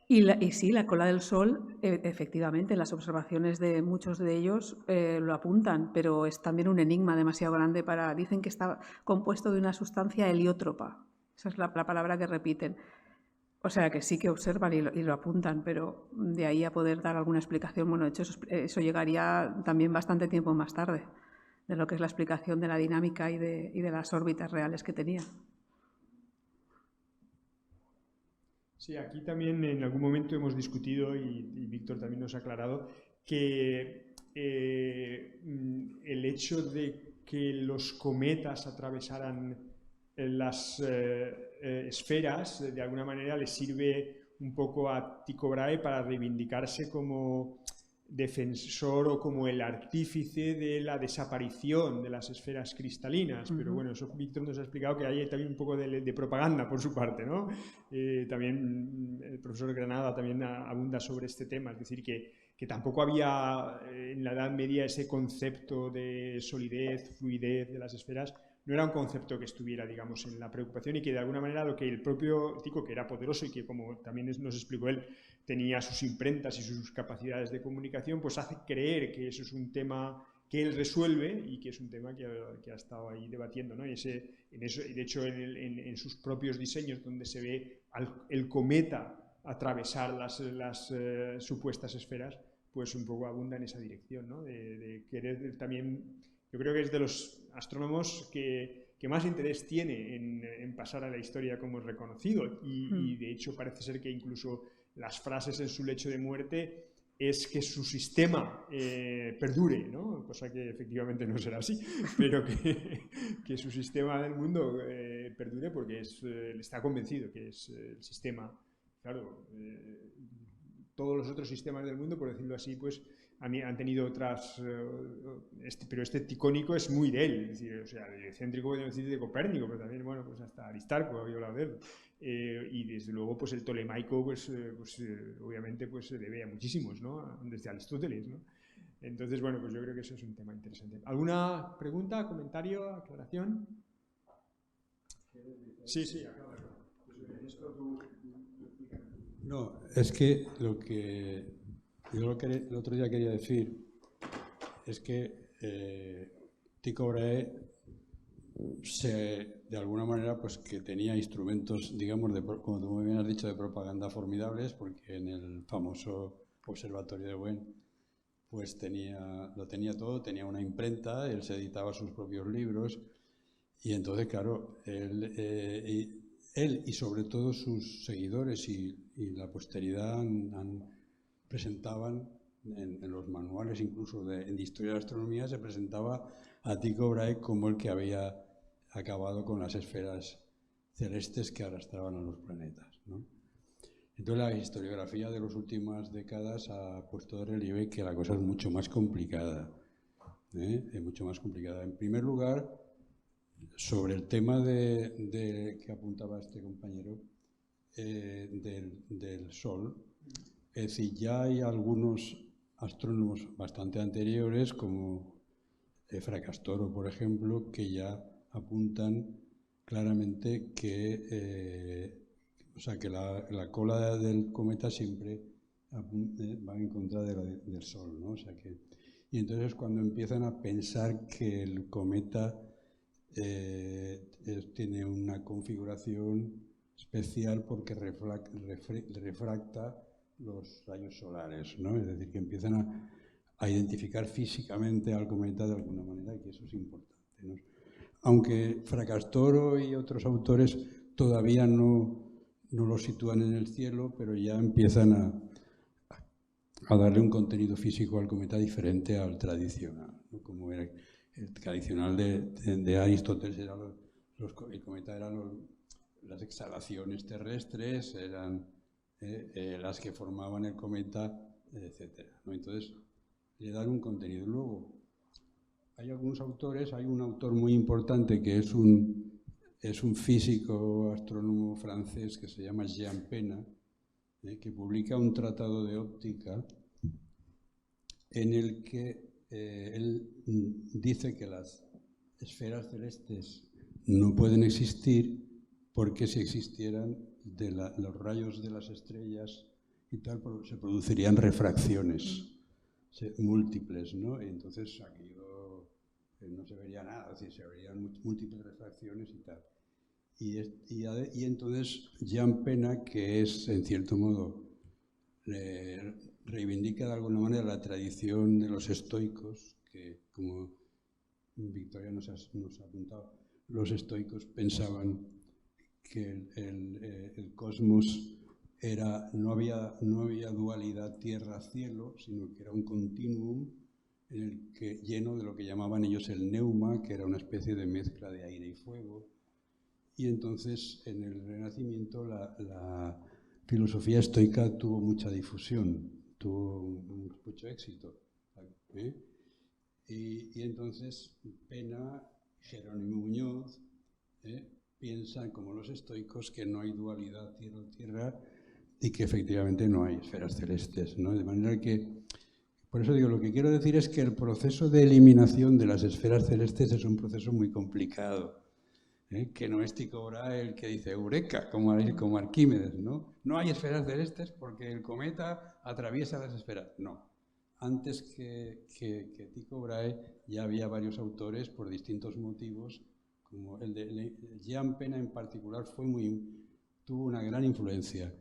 B: Y sí, la cola del Sol, efectivamente, las observaciones de muchos de ellos lo apuntan, pero es también un enigma demasiado grande para... Dicen que está compuesto de una sustancia heliótropa. Esa es la palabra que repiten. O sea, que sí que observan y lo apuntan, pero de ahí a poder dar alguna explicación, bueno, de hecho eso llegaría también bastante tiempo más tarde, de lo que es la explicación de la dinámica y de las órbitas reales que tenía.
A: Sí, aquí también en algún momento hemos discutido, y Víctor también nos ha aclarado, que el hecho de que los cometas atravesaran las esferas, de alguna manera les sirve un poco a Tycho Brahe para reivindicarse como defensor o como el artífice de la desaparición de las esferas cristalinas. Pero bueno, eso Víctor nos ha explicado que hay también un poco de propaganda por su parte, ¿no? También el profesor Granada también abunda sobre este tema, es decir, que tampoco había en la Edad Media ese concepto de solidez, fluidez de las esferas. No era un concepto que estuviera, digamos, en la preocupación y que de alguna manera lo que el propio Tycho, que era poderoso y que, como también nos explicó él, tenía sus imprentas y sus capacidades de comunicación, pues hace creer que eso es un tema que él resuelve y que es un tema que ha estado ahí debatiendo, ¿no? Y de hecho, en sus propios diseños, donde se ve el cometa atravesar las supuestas esferas, pues un poco abunda en esa dirección, ¿no? De querer también... Yo creo que es de los astrónomos que más interés tiene en pasar a la historia como reconocido y de hecho parece ser que incluso las frases en su lecho de muerte es que su sistema perdure, ¿no? Cosa que efectivamente no será así, pero que su sistema del mundo perdure porque está convencido que es el sistema, claro, todos los otros sistemas del mundo, por decirlo así, pues han tenido otras, pero este ticónico es muy de él, es decir, o sea, el heliocéntrico podemos decir de Copérnico, pero también, bueno, pues hasta Aristarco había hablado de él, y desde luego, pues el tolemaico, pues obviamente, pues se debe a muchísimos, ¿no? Desde Aristóteles, ¿no? Entonces, bueno, pues yo creo que eso es un tema interesante. ¿Alguna pregunta, comentario, aclaración? Sí, acaba.
E: No, es que lo que yo el otro día quería decir es que Tycho Brahe de alguna manera pues que tenía instrumentos, digamos, como tú muy bien has dicho, de propaganda formidables, porque en el famoso observatorio de Wien pues lo tenía todo, tenía una imprenta, él se editaba sus propios libros y entonces, claro, él y sobre todo sus seguidores y la posteridad presentaban en los manuales incluso en historia de la astronomía, se presentaba a Tycho Brahe como el que había acabado con las esferas celestes que arrastraban a los planetas, ¿no? Entonces la historiografía de las últimas décadas ha puesto de relieve que la cosa es mucho más complicada. Es mucho más complicada. En primer lugar, sobre el tema que apuntaba este compañero del Sol, es decir, ya hay algunos astrónomos bastante anteriores, como Fracastoro, por ejemplo, que ya apuntan claramente que, que la cola del cometa siempre va en contra del Sol, ¿no? Y entonces cuando empiezan a pensar que el cometa tiene una configuración especial porque refracta los rayos solares, ¿no? Es decir, que empiezan a identificar físicamente al cometa de alguna manera, y que eso es importante, ¿no? Aunque Fracastoro y otros autores todavía no lo sitúan en el cielo, pero ya empiezan a darle un contenido físico al cometa diferente al tradicional, ¿no? Como era el tradicional de Aristóteles, el cometa eran las exhalaciones terrestres, eran las que formaban el cometa, etc., ¿no? Entonces, le dan un contenido. Luego, hay algunos autores, hay un autor muy importante que es un físico astrónomo francés que se llama Jean Pena, que publica un tratado de óptica en el que él dice que las esferas celestes no pueden existir porque si existieran los rayos de las estrellas y tal, se producirían refracciones múltiples, ¿no? Y entonces aquello no se vería nada, es decir, se verían múltiples refracciones y tal. Y entonces Jean Pena, que es en cierto modo, reivindica de alguna manera la tradición de los estoicos, que como Victoria nos ha apuntado, los estoicos pensaban que el cosmos no había dualidad tierra-cielo, sino que era un continuum en el que, lleno de lo que llamaban ellos el neuma, que era una especie de mezcla de aire y fuego. Y entonces en el Renacimiento la filosofía estoica tuvo mucha difusión, tuvo mucho éxito, ¿eh? Y entonces Pena, Jerónimo Muñoz, piensan como los estoicos que no hay dualidad tierra-tierra y que efectivamente no hay esferas celestes, ¿no? De manera que, por eso digo, lo que quiero decir es que el proceso de eliminación de las esferas celestes es un proceso muy complicado, que no es Tycho Brahe el que dice eureka, como Arquímedes, ¿no? No hay esferas celestes porque el cometa atraviesa las esferas. No. Antes que Tycho Brahe ya había varios autores por distintos motivos, como el de Jean Pena en particular tuvo una gran influencia.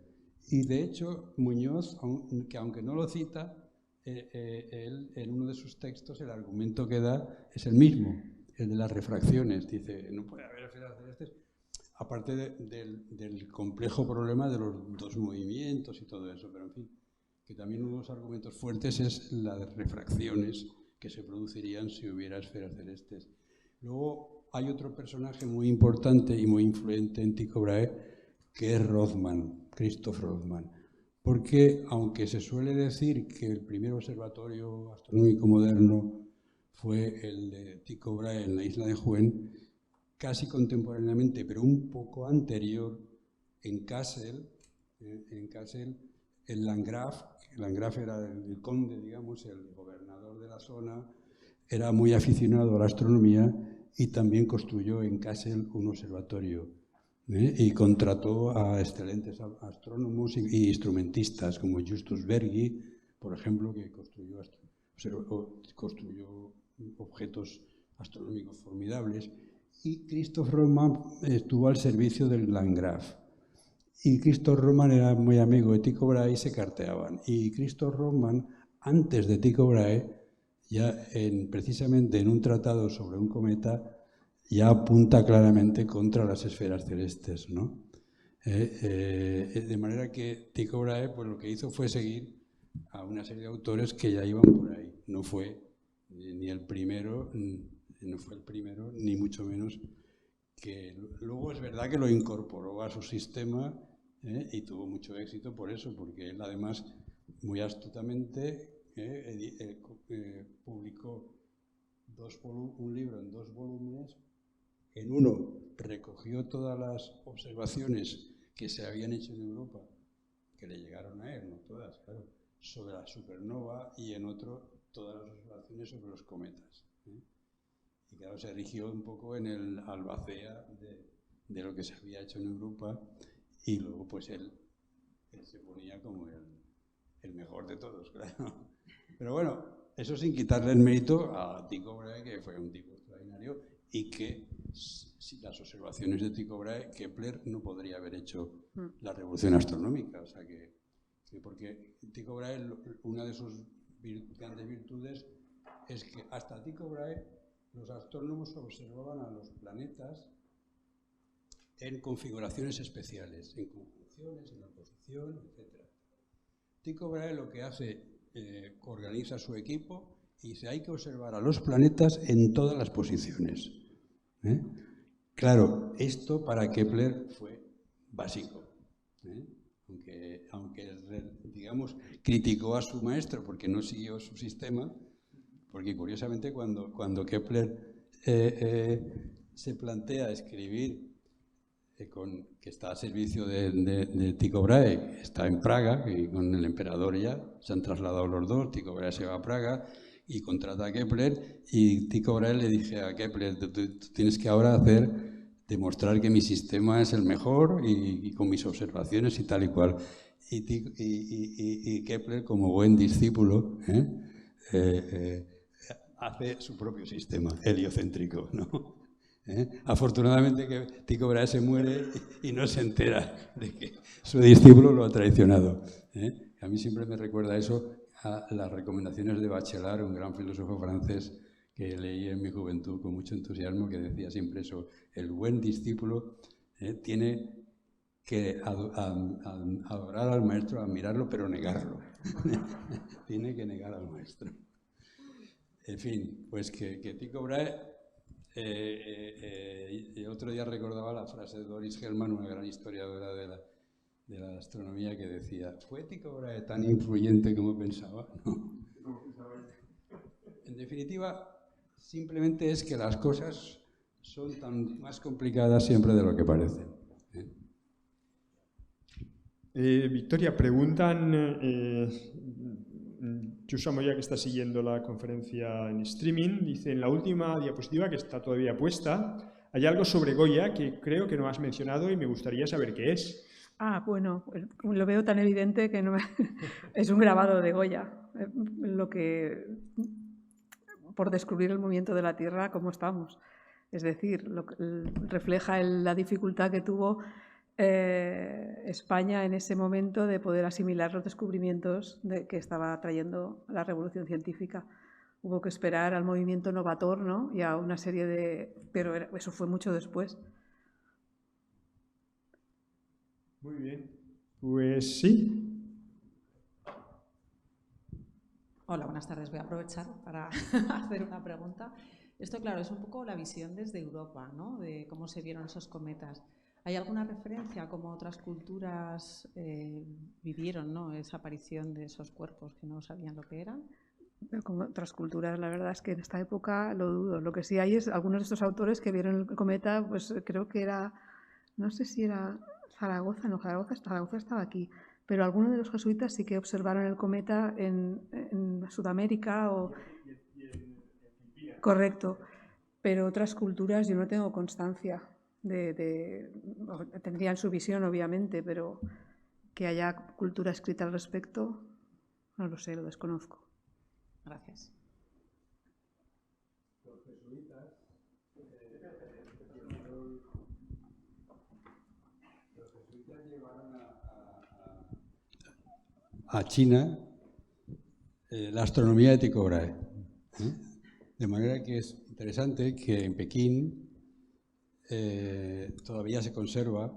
E: Y de hecho Muñoz, aunque no lo cita, él en uno de sus textos el argumento que da es el mismo, el de las refracciones. Dice, no puede haber esferas celestes, aparte del complejo problema de los dos movimientos y todo eso, pero en fin, que también uno de los argumentos fuertes es las refracciones que se producirían si hubiera esferas celestes. Luego hay otro personaje muy importante y muy influyente en Tycho Brahe, que es Rothman, Christoph Rothman, porque aunque se suele decir que el primer observatorio astronómico moderno fue el de Tycho Brahe en la isla de Huen, casi contemporáneamente, pero un poco anterior, en Kassel, el Landgraf era el conde, digamos, el gobernador de la zona, era muy aficionado a la astronomía y también construyó en Kassel un observatorio, y contrató a excelentes astrónomos y instrumentistas como Justus Bergi, por ejemplo, que construyó objetos astronómicos formidables, y Christoph Rothman estuvo al servicio del Landgraf. Y Christoph Rothman era muy amigo de Tycho Brahe y se carteaban. Y Christoph Rothman, antes de Tycho Brahe, ya precisamente en un tratado sobre un cometa, ya apunta claramente contra las esferas celestes, ¿no? De manera que Tycho Brahe, pues lo que hizo fue seguir a una serie de autores que ya iban por ahí. No fue ni el primero, ni mucho menos que luego es verdad que lo incorporó a su sistema y tuvo mucho éxito por eso, porque él además muy astutamente publicó un libro en 2 volúmenes. En uno recogió todas las observaciones que se habían hecho en Europa, que le llegaron a él, no todas, claro, sobre la supernova, y en otro todas las observaciones sobre los cometas. Y claro, se erigió un poco en el albacea de lo que se había hecho en Europa, y luego pues él se ponía como el mejor de todos, claro. Pero bueno, eso sin quitarle el mérito a Tycho Brahe, que fue un tipo extraordinario, y que sin las observaciones de Tycho Brahe, Kepler no podría haber hecho la revolución astronómica. O sea que porque Tycho Brahe, una de sus grandes virtudes es que hasta Tycho Brahe los astrónomos observaban a los planetas en configuraciones especiales, en conjunciones, en la posición, etc. Tycho Brahe lo que hace, organiza su equipo y dice, hay que observar a los planetas en todas las posiciones. Claro, esto para Kepler fue básico. Aunque, digamos, criticó a su maestro porque no siguió su sistema, porque curiosamente cuando Kepler se plantea escribir, que está a servicio de Tycho Brahe, está en Praga, y con el emperador ya se han trasladado los dos, Tycho Brahe se va a Praga y contrata a Kepler, y Tycho Brahe le dije a Kepler, tú tienes que ahora demostrar que mi sistema es el mejor y con mis observaciones y tal y cual. Y Kepler, como buen discípulo, hace su propio sistema heliocéntrico, ¿no? Afortunadamente que Tycho Brahe se muere y no se entera de que su discípulo lo ha traicionado. A mí siempre me recuerda eso a las recomendaciones de Bachelard, un gran filósofo francés que leí en mi juventud con mucho entusiasmo, que decía siempre eso: el buen discípulo tiene que adorar al maestro, admirarlo, pero negarlo. Tiene que negar al maestro. En fin, pues que Tycho Brahe, el otro día recordaba la frase de Doris Hellman, una gran historiadora de la astronomía, que decía, ¿fue Tycho Brahe tan influyente como pensaba? No. En definitiva, simplemente es que las cosas son tan más complicadas siempre de lo que parecen.
A: Victoria, preguntan, Chusa Moya, que está siguiendo la conferencia en streaming, dice, en la última diapositiva, que está todavía puesta, hay algo sobre Goya que creo que no has mencionado y me gustaría saber qué es.
B: Bueno, lo veo tan evidente que no es un grabado de Goya, por descubrir el movimiento de la Tierra como estamos. Es decir, refleja la dificultad que tuvo España en ese momento de poder asimilar los descubrimientos que estaba trayendo la revolución científica. Hubo que esperar al movimiento novator, ¿no? Y a una serie de... Pero eso fue mucho después.
A: Muy bien. Pues sí.
G: Hola, buenas tardes. Voy a aprovechar para hacer una pregunta. Esto, claro, es un poco la visión desde Europa, ¿no? De cómo se vieron esos cometas. ¿Hay alguna referencia a cómo otras culturas vivieron, ¿no?, esa aparición de esos cuerpos que no sabían lo que eran?
B: Con otras culturas, la verdad es que en esta época lo dudo. Lo que sí hay es algunos de estos autores que vieron el cometa, pues creo que era, no sé si era Zaragoza, no, Zaragoza estaba aquí, pero algunos de los jesuitas sí que observaron el cometa en Sudamérica o... Correcto, pero otras culturas yo no tengo constancia tendrían su visión, obviamente, pero que haya cultura escrita al respecto, no lo sé, lo desconozco.
G: Gracias.
E: Los jesuitas llevaron a China la astronomía de Tycho Brahe. De manera que es interesante que en Pekín todavía se conserva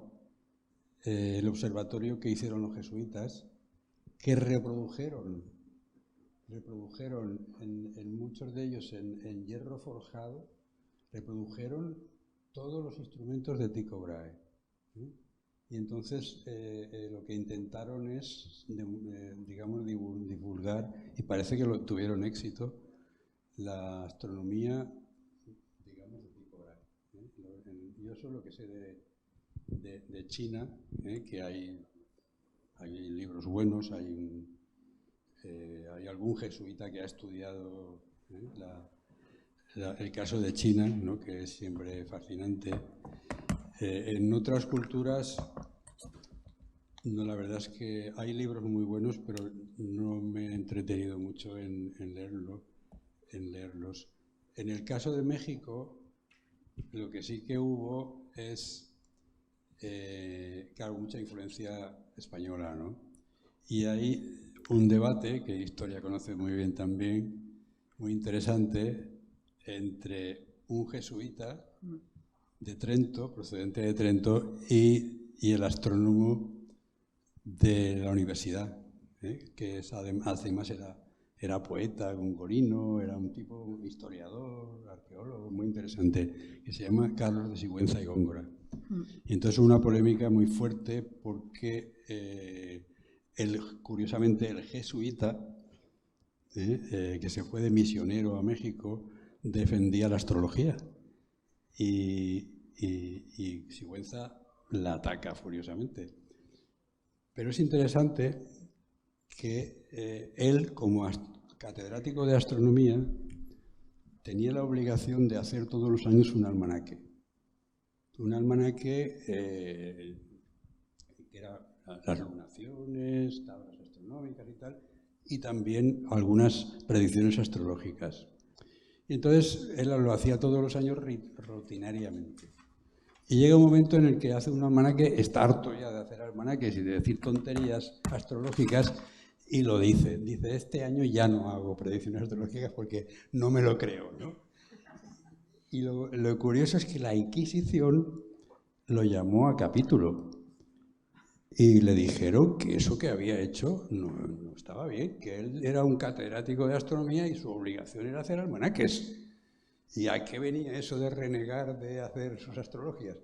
E: el observatorio que hicieron los jesuitas, que reprodujeron en muchos de ellos en hierro forjado, reprodujeron todos los instrumentos de Tycho Brahe. Y entonces lo que intentaron es, digamos, divulgar, y parece que tuvieron éxito, la astronomía, digamos, de tipo oral. Yo eso es lo que sé de China, que hay libros buenos, hay algún jesuita que ha estudiado el caso de China, ¿no?, que es siempre fascinante. En otras culturas, no, la verdad es que hay libros muy buenos, pero no me he entretenido mucho en leerlos. En el caso de México, lo que sí que hubo es, claro, mucha influencia española, ¿no? Y hay un debate, que Historia conoce muy bien también, muy interesante, entre un jesuita de Trento, procedente de Trento, y el astrónomo de la universidad, que además era poeta, gongorino, era un tipo historiador, arqueólogo, muy interesante, que se llama Carlos de Sigüenza y Góngora. Y entonces una polémica muy fuerte porque, curiosamente, el jesuita, que se fue de misionero a México, defendía la astrología. Y Sigüenza la ataca furiosamente. Pero es interesante que él, como catedrático de astronomía, tenía la obligación de hacer todos los años un almanaque. Un almanaque que era las lunaciones, tablas astronómicas y tal, y también algunas predicciones astrológicas. Y entonces él lo hacía todos los años rutinariamente. Y llega un momento en el que hace un almanaque, está harto ya de hacer almanaques y de decir tonterías astrológicas, y lo dice. Dice, este año ya no hago predicciones astrológicas porque no me lo creo, ¿no? Y lo curioso es que la Inquisición lo llamó a capítulo. Y le dijeron que eso que había hecho no estaba bien, que él era un catedrático de astronomía y su obligación era hacer almanaques. ¿Y a qué venía eso de renegar de hacer sus astrologías?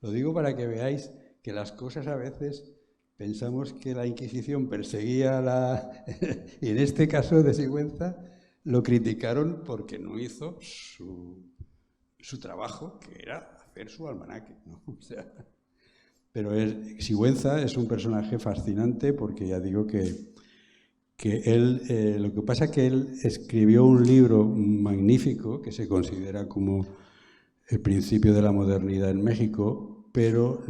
E: Lo digo para que veáis que las cosas a veces pensamos que la Inquisición perseguía y en este caso de Sigüenza lo criticaron porque no hizo su trabajo, que era hacer su almanaque, ¿no? O sea, pero Sigüenza es un personaje fascinante porque ya digo que él, lo que pasa es que él escribió un libro magnífico que se considera como el principio de la modernidad en México, pero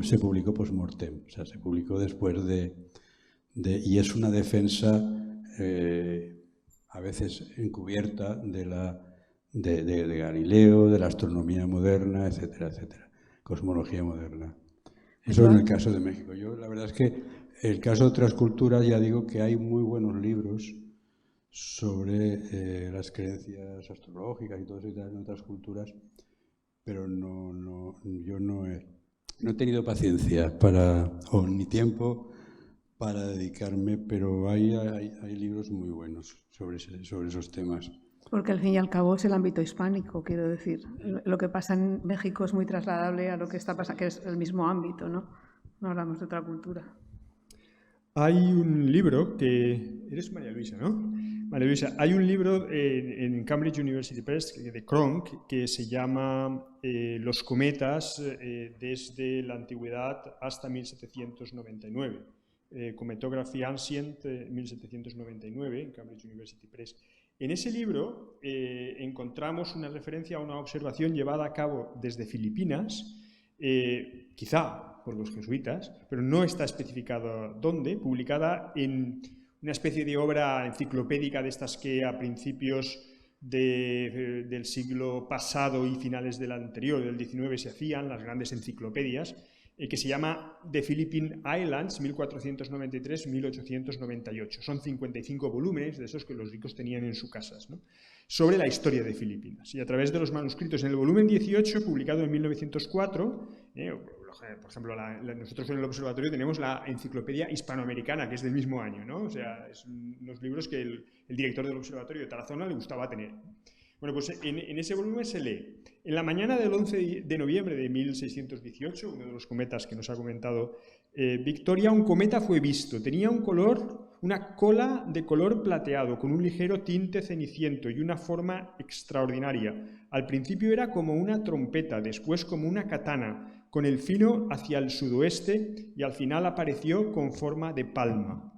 E: se publicó post-mortem, o sea, se publicó después y es una defensa a veces encubierta de Galileo, de la astronomía moderna, etcétera, etcétera, cosmología moderna. Eso en el caso de México. Yo, la verdad es que el caso de otras culturas, ya digo que hay muy buenos libros sobre las creencias astrológicas y todo eso en otras culturas, pero yo no he tenido paciencia ni tiempo para dedicarme, pero hay libros muy buenos sobre esos temas.
B: Porque al fin y al cabo es el ámbito hispánico, quiero decir. Lo que pasa en México es muy trasladable a lo que está pasando, que es el mismo ámbito, ¿no? No hablamos de otra cultura.
A: Hay un libro que... Eres María Luisa, ¿no? María Luisa, hay un libro en Cambridge University Press de Cronk que se llama Los cometas desde la antigüedad hasta 1799. Cometography Ancient 1799 en Cambridge University Press. En ese libro encontramos una referencia a una observación llevada a cabo desde Filipinas, quizá por los jesuitas, pero no está especificado dónde, publicada en una especie de obra enciclopédica de estas que a principios del siglo pasado y finales del anterior, del XIX, se hacían, las grandes enciclopedias, que se llama The Philippine Islands, 1493-1898. Son 55 volúmenes de esos que los ricos tenían en sus casas, ¿no?, sobre la historia de Filipinas. Y a través de los manuscritos, en el volumen 18, publicado en 1904, por ejemplo, nosotros en el observatorio tenemos la enciclopedia hispanoamericana, que es del mismo año, ¿no? O sea, son unos libros que el director del observatorio de Tarazona le gustaba tener. Bueno, pues en ese volumen se lee: en la mañana del 11 de noviembre de 1618, uno de los cometas que nos ha comentado Victoria, un cometa fue visto. Tenía una cola de color plateado, con un ligero tinte ceniciento y una forma extraordinaria. Al principio era como una trompeta, después como una katana, con el filo hacia el sudoeste, y al final apareció con forma de palma.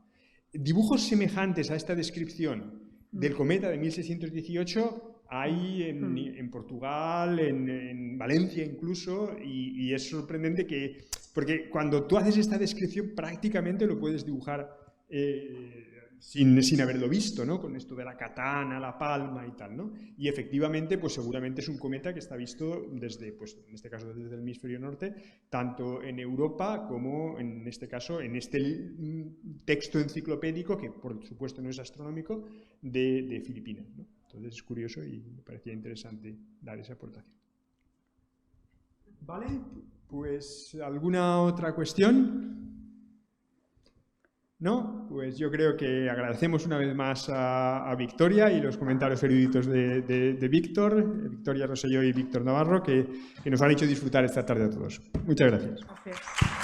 A: Dibujos semejantes a esta descripción del cometa de 1618 hay en Portugal, en Valencia incluso, y es sorprendente porque cuando tú haces esta descripción prácticamente lo puedes dibujar sin haberlo visto, ¿no? Con esto de la katana, la palma y tal, ¿no? Y efectivamente, pues seguramente es un cometa que está visto desde, pues en este caso desde el hemisferio norte, tanto en Europa como en este caso en este texto enciclopédico, que por supuesto no es astronómico, de Filipinas, ¿no? Entonces es curioso y me parecía interesante dar esa aportación. Vale, pues ¿alguna otra cuestión? ¿No? Pues yo creo que agradecemos una vez más a Victoria y los comentarios eruditos de Victoria Rosselló y Víctor Navarro, que nos han hecho disfrutar esta tarde a todos. Muchas gracias.
B: Gracias.